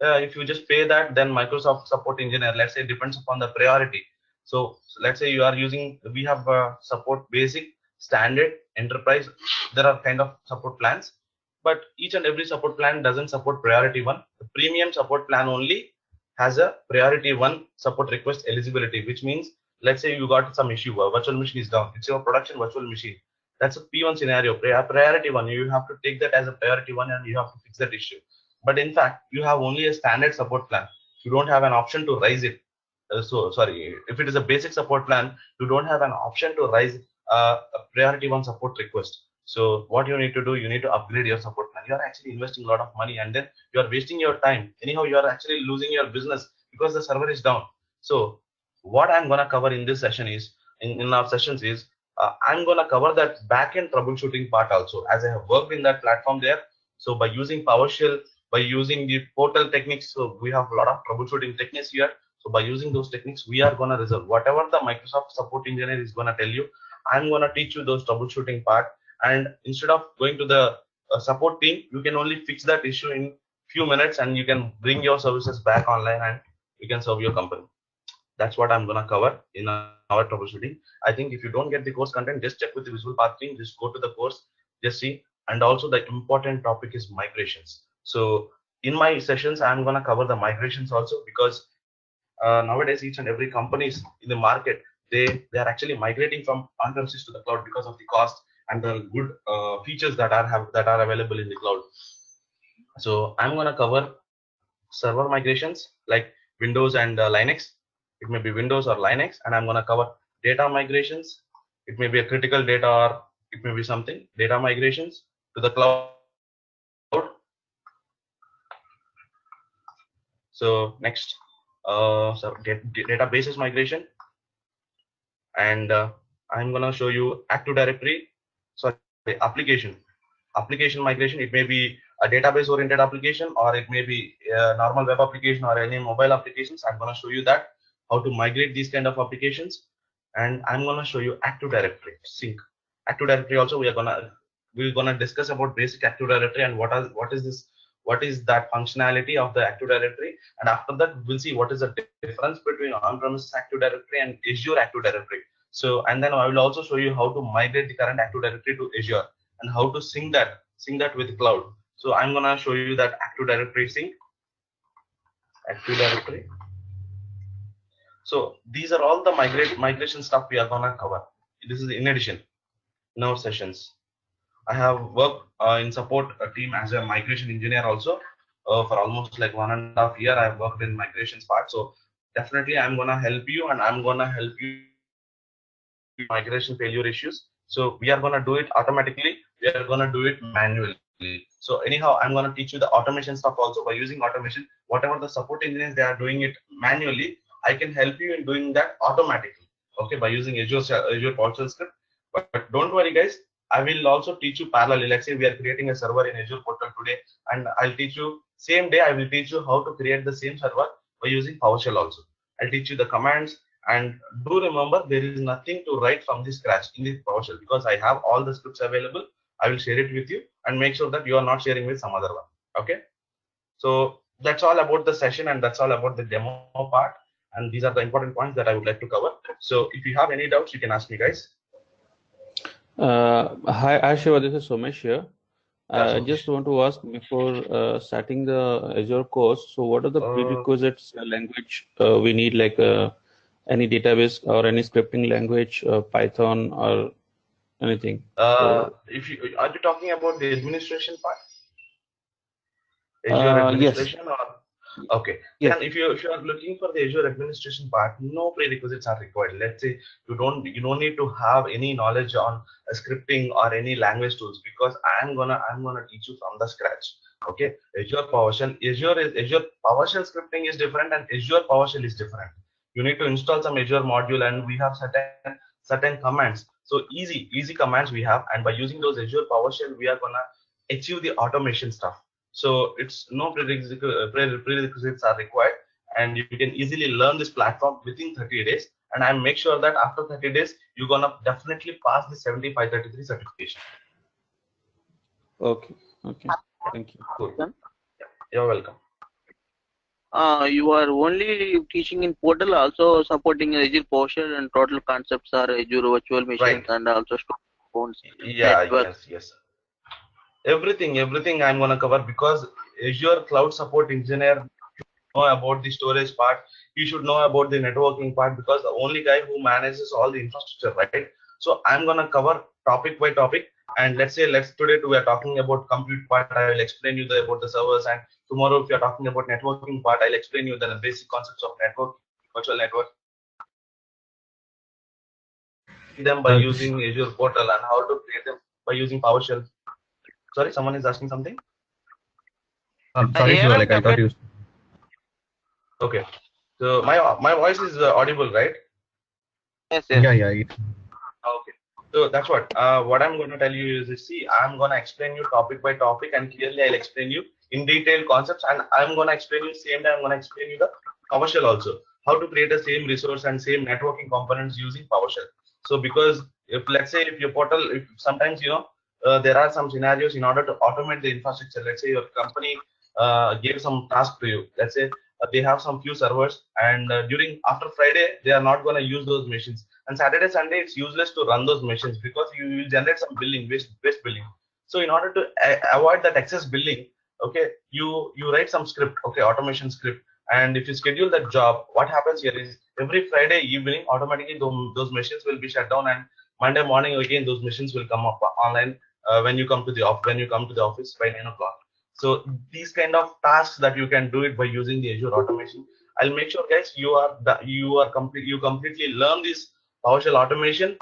If you just pay that, then Microsoft support engineer, let's say, depends upon the priority. So let's say you are using, we have support basic, standard, enterprise. There are kind of support plans, but each and every support plan doesn't support priority one. The premium support plan only has a priority one support request eligibility, which means, let's say you got some issue, a virtual machine is down, it's your production virtual machine. That's a P1 scenario, priority one. You have to take that as a priority one, and you have to fix that issue. But in fact, you have only a standard support plan. You don't have an option to raise it. Sorry, if it is a basic support plan, you don't have an option to raise a priority one support request. So what you need to do, you need to upgrade your support plan. You are actually investing a lot of money, and then you are wasting your time. Anyhow, you are actually losing your business because the server is down. So what I'm gonna cover in this session is, in our sessions is, I'm gonna cover that backend troubleshooting part also, as I have worked in that platform there. So by using PowerShell, by using the portal techniques, so we have a lot of troubleshooting techniques here. So by using those techniques, we are gonna resolve whatever the Microsoft support engineer is gonna tell you. I'm gonna teach you those troubleshooting part, and instead of going to the support team, you can only fix that issue in few minutes, and you can bring your services back online, and you can serve your company. That's what I'm gonna cover in our troubleshooting. I think if you don't get the course content, just check with the Visual Path team. Just go to the course, just see. And also the important topic is migrations. So in my sessions, I'm gonna cover the migrations also, because nowadays each and every companies in the market, they are actually migrating from on-premises to the cloud because of the cost and the good features that are available in the cloud. So I'm gonna cover server migrations like Windows and Linux. It may be Windows or Linux, and I'm gonna cover data migrations. It may be a critical data, or it may be something data migrations to the cloud. So next, databases migration, and I'm gonna show you Active Directory. Sorry, application migration. It may be a database oriented application, or it may be a normal web application or any mobile applications. I'm going to show you that how to migrate these kind of applications, and I'm going to show you Active Directory sync. Active Directory also we're gonna discuss about basic Active Directory and what is that functionality of the Active Directory, and after that we'll see what is the difference between on-premises Active Directory and Azure Active Directory. So, and then I will also show you how to migrate the current Active Directory to Azure and how to sync that with cloud. So I'm gonna show you that Active Directory sync. Active Directory. So these are all the migration stuff we are gonna cover. This is in addition in our sessions. I have worked in support a team as a migration engineer also for almost like 1.5 years. I've worked in migrations part. So definitely I'm gonna help you, and I'm gonna help you migration failure issues. So we are gonna do it automatically. We are gonna do it manually. So anyhow, I'm gonna teach you the automation stuff also by using automation. Whatever the support engineers they are doing it manually, I can help you in doing that automatically. Okay, by using Azure PowerShell script. But don't worry, guys. I will also teach you parallelly. Let's say we are creating a server in Azure portal today, and I'll teach you same day. I will teach you how to create the same server by using PowerShell also. I'll teach you the commands, and do remember there is nothing to write from the scratch in the PowerShell because I have all the scripts available. I will share it with you and make sure that you are not sharing with some other one. Okay. So that's all about the session, and that's all about the demo part. And these are the important points that I would like to cover. So if you have any doubts, you can ask me, guys. Hi, Shiva, this is Somesh here. I just want to ask before starting the Azure course, so what are the prerequisites language we need, like any database or any scripting language, Python or anything? If you are you talking about the administration part? Azure administration, yes. or okay. Yes. Then if you are looking for the Azure administration part, no prerequisites are required. Let's say you don't need to have any knowledge on scripting or any language tools, because I'm gonna teach you from the scratch. Okay, Azure PowerShell, Azure PowerShell scripting is different, and Azure PowerShell is different. You need to install some Azure module, and we have certain commands. So easy commands we have, and by using those Azure PowerShell, we are gonna achieve the automation stuff. So it's no prerequisites are required, and you can easily learn this platform within 30 days. And I make sure that after 30 days, you're gonna definitely pass the 7533 certification. Okay. Thank you. Cool. You're welcome. You are only teaching in portal, also supporting Azure PowerShell, and total concepts are Azure virtual machines, and also phones. Yeah, yes. Everything I'm gonna cover, because Azure Cloud Support Engineer should know about the storage part. You should know about the networking part, because the only guy who manages all the infrastructure, right? So I'm gonna cover topic by topic. And today we are talking about compute part. I will explain you about the servers, and tomorrow if you are talking about networking part, I'll explain you the basic concepts of network, virtual network, them by using Azure portal, and how to create them by using PowerShell. Sorry, someone is asking something. Sorry, Shiva, like I thought you. Okay, so my voice is audible, right? Yes. Yeah. Okay, so that's what I'm going to tell you is, see, I'm going to explain you topic by topic, and clearly I'll explain you in detailed concepts, and I'm going to explain you same time I'm going to explain you the PowerShell also, how to create the same resource and same networking components using PowerShell. So because if let's say if your portal, if sometimes there are some scenarios in order to automate the infrastructure. Let's say your company gave some task to you. Let's say they have some few servers, and after Friday they are not going to use those machines, and Saturday Sunday it's useless to run those machines, because you will generate some waste billing. So in order to avoid that excess billing, okay, you write some script, okay, automation script, and if you schedule that job, what happens here is every Friday evening automatically those machines will be shut down, and Monday morning again those machines will come up online when you come to the office by 9 o'clock. So these kind of tasks that you can do it by using the Azure automation. I'll make sure, guys, you completely learn this PowerShell automation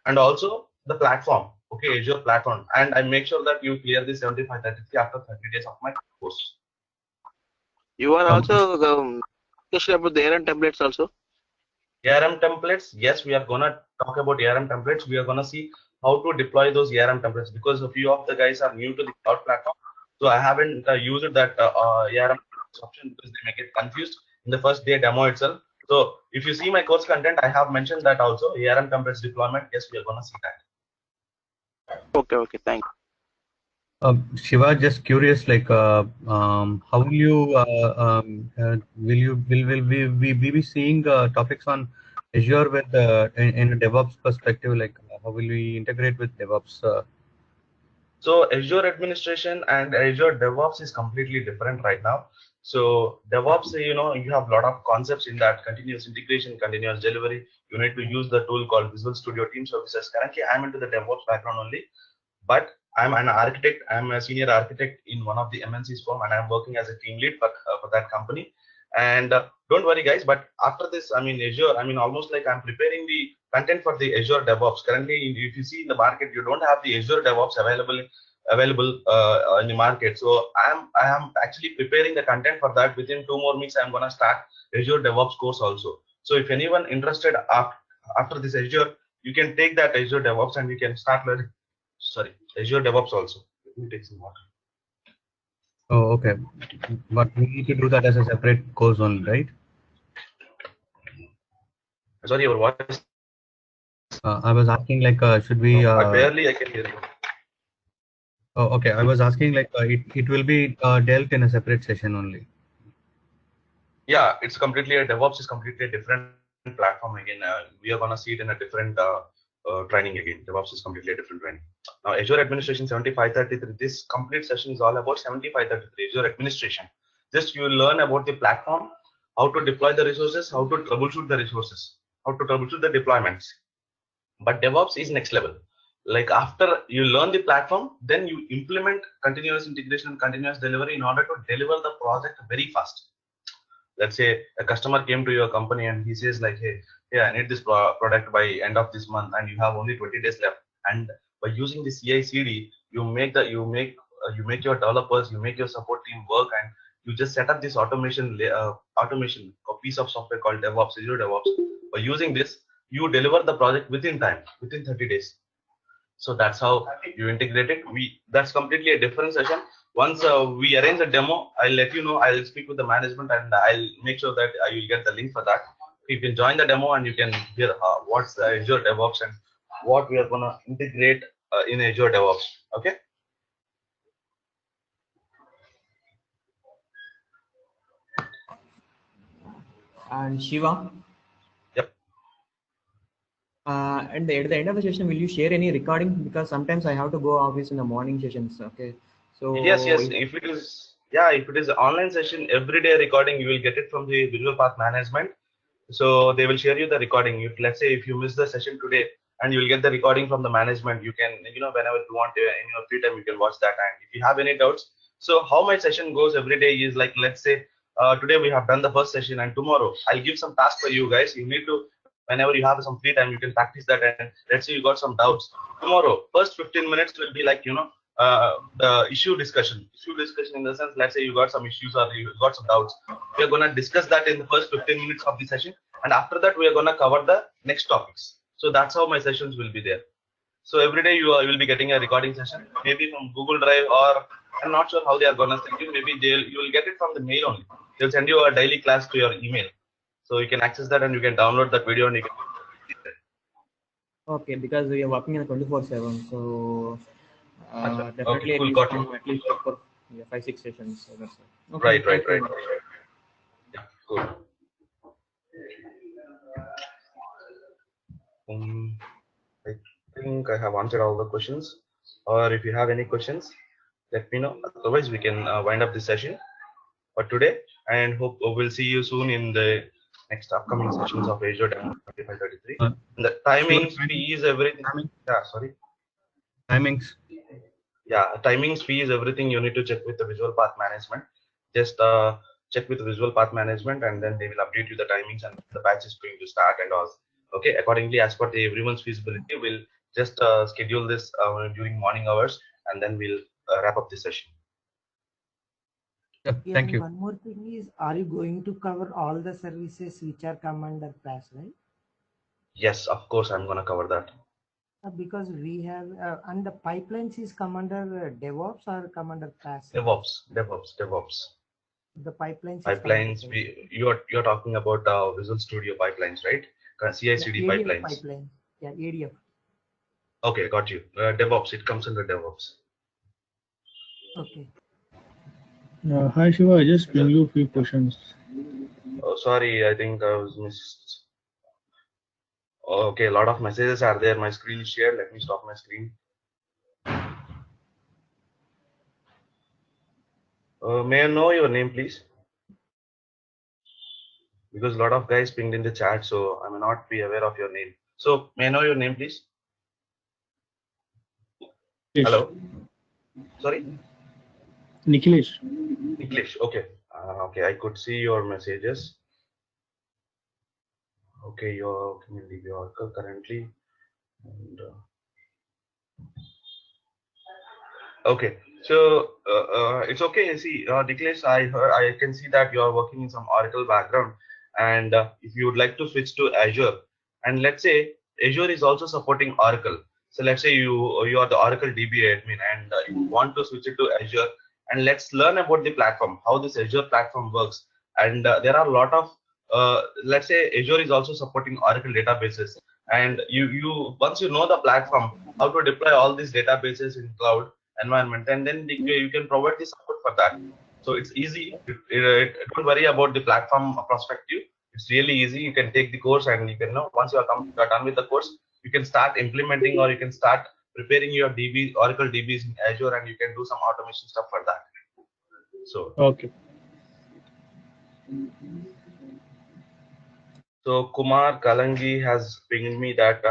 and also the platform, okay, Azure platform, and I make sure that you clear the 7533 after 30 days of my course. You are also especially about the ARM templates also. ARM templates, yes, we are gonna talk about ARM templates. We are gonna see how to deploy those ARM templates, because a few of the guys are new to the cloud platform. So I haven't used that ARM option because they make it confused in the first day demo itself. So if you see my course content, I have mentioned that also ARM templates deployment. Yes, we are gonna see that. Okay, thank you. Shiva, just curious, like, how will you will we be seeing topics on Azure with in a DevOps perspective? Like, how will we integrate with DevOps? So Azure administration and Azure DevOps is completely different right now. So DevOps, you have a lot of concepts in that: continuous integration, continuous delivery. You need to use the tool called Visual Studio Team Services. Currently, I'm into the DevOps background only, but I'm an architect. I'm a senior architect in one of the MNC's firm, and I'm working as a team lead for that company. And don't worry, guys. But after this, Azure. Almost like I'm preparing the content for the Azure DevOps. Currently, if you see in the market, you don't have the Azure DevOps available in the market. So I am actually preparing the content for that. Within 2 more weeks, I'm gonna start Azure DevOps course also. So if anyone interested after this Azure, you can take that Azure DevOps and you can start learning. Sorry, Azure DevOps also. Let me take some water. Oh, okay. But we need to do that as a separate course only, right? Sorry, your voice. I was asking, like, should we? I can hear you. Oh, okay. I was asking, like, it will be dealt in a separate session only. Yeah, it's completely DevOps is completely a different platform again. We are gonna see it in a different training again. DevOps is completely a different training. Now, Azure Administration 7533. This complete session is all about 7533 Azure Administration. Just you learn about the platform, how to deploy the resources, how to troubleshoot the resources, how to troubleshoot the deployments. But DevOps is next level. Like after you learn the platform, then you implement continuous integration and continuous delivery in order to deliver the project very fast. Let's say a customer came to your company and he says like, hey, I need this product by end of this month, and you have only 20 days left. And by using the CI/CD, you make your developers, you make your support team work, and you just set up this automation a piece of software called DevOps, Azure DevOps. By using this, you deliver the project within time, within 30 days. So that's how you integrate it. That's completely a different session. Once we arrange a demo, I'll let you know. I'll speak with the management and I'll make sure that I will get the link for that. You can join the demo and you can hear what's the Azure DevOps and what we are gonna integrate in Azure DevOps. Okay. And Shiva. Yep. And at the end of the session, will you share any recording? Because sometimes I have to go office in the morning sessions. Okay. So yes. If it is an online session, every day recording, you will get it from the Visual Path Management. So they will share you the recording. If let's say if you miss the session today, and you will get the recording from the management, you can whenever you want in your free time you can watch that. And if you have any doubts, so how my session goes every day is like, let's say today we have done the first session, and tomorrow I'll give some task for you guys. You need to, whenever you have some free time, you can practice that. And let's say you got some doubts tomorrow, first 15 minutes will be like the issue discussion in the sense, let's say you got some issues or you got some doubts. We are going to discuss that in the first 15 minutes of the session, and after that we are going to cover the next topics. So that's how my sessions will be there. So every day you will be getting a recording session, maybe from Google Drive, or I'm not sure how they are going to send you. Maybe you will get it from the mail only. They'll send you a daily class to your email, so you can access that and you can download that video and you can. Okay, because we are working in 24/7, so definitely okay, cool, at least for 5-6 sessions. So that's it. Okay, right. Yeah, cool. I think I have answered all the questions. Or if you have any questions, let me know. Otherwise, we can wind up this session for today. And hope we'll see you soon in the next upcoming sessions of Azure Demo 2533. The timings, fees, everything. Yeah, sorry. Timings. Yeah, timings, fees, everything you need to check with the Visual Path Management. Just check with the Visual Path Management, and then they will update you the timings and the batch is going to start and all. Okay, accordingly, as per everyone's feasibility, we'll just schedule this during morning hours, and then we'll wrap up the session. Yeah, thank you. One more thing is, are you going to cover all the services which are come under PaaS, right? Yes, of course, I'm going to cover that. Because we have, and the pipelines is come under DevOps or come under PaaS? DevOps. The pipelines. Pipelines. You're talking about Visual Studio pipelines, right? CI/CD ADF pipelines. pipeline. Yeah, ADF. Okay, got you. DevOps. It comes under DevOps. Okay. Hi Shiva, I just pinged you a few questions. Oh, sorry, I think I was missed. Okay, a lot of messages are there. My screen is shared. Let me stop my screen. May I know your name, please? Because a lot of guys pinged in the chat, so I may not be aware of your name. So, may I know your name, please? Yes. Hello? Sorry? Nikhilesh. English. Okay. Okay, I could see your messages. Okay, you're working in DB Oracle currently. And, okay, so it's okay. See, Niklesh, I can see that you are working in some Oracle background, and if you would like to switch to Azure, and let's say Azure is also supporting Oracle. So let's say you are the Oracle DB admin, and you want to switch it to Azure, and let's learn about the platform, how this Azure platform works. And there are a lot of let's say Azure is also supporting Oracle databases, and you once you know the platform, how to deploy all these databases in cloud environment, and then you can provide the support for that. So it's easy. Don't worry about the platform perspective. It's really easy. You can take the course, and you can know once you are done with the course, you can start implementing, or you can start preparing your DB Oracle DBs in Azure, and you can do some automation stuff for that. So okay. So Kumar Kalangi has pinged me that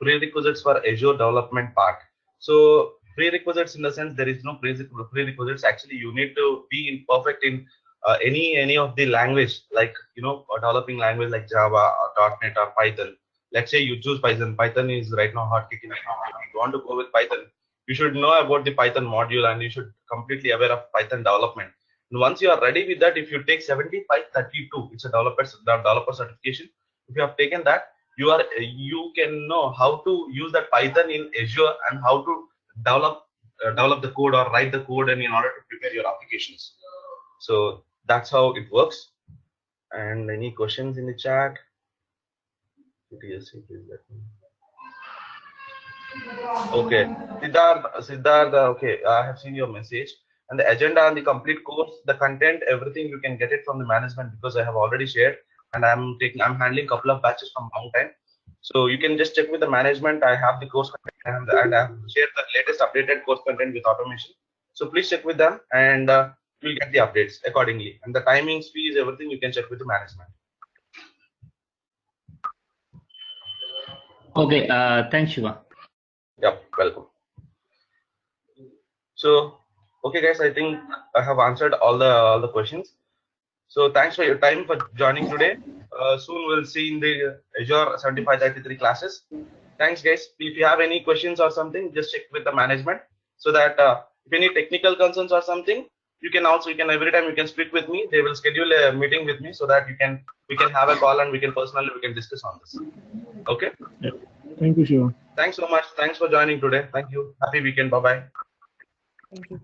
prerequisites for Azure development part. So prerequisites in the sense there is no prerequisites. Actually, you need to be perfect in any of the language, like a developing language like Java or .NET or Python. Let's say you choose Python. Python is right now hot kicking. If you want to go with Python, you should know about the Python module, and you should completely aware of Python development. And once you are ready with that, if you take 7532, it's a developer certification. If you have taken that, you can know how to use that Python in Azure, and how to develop the code or write the code, and in order to prepare your applications. So that's how it works. And any questions in the chat? Okay, Siddharth, okay, I have seen your message. And the agenda and the complete course, the content, everything you can get it from the management, because I have already shared, and I'm handling a couple of batches from long time. So you can just check with the management. I have the course content, and I have shared the latest updated course content with automation. So please check with them, and you'll get the updates accordingly. And the timings, fees, everything you can check with the management. Okay, thanks, Shiva. Yep, welcome. So, okay, guys, I think I have answered all the questions. So thanks for your time for joining today. Soon we'll see in the Azure 7533 classes. Thanks, guys. If you have any questions or something, just check with the management, so that if any technical concerns or something, you can every time you can speak with me. They will schedule a meeting with me, so that we can have a call, and we can discuss on this. Okay. Yeah. Thank you, Shiva. Thanks so much. Thanks for joining today. Thank you. Happy weekend. Bye bye. Thank you.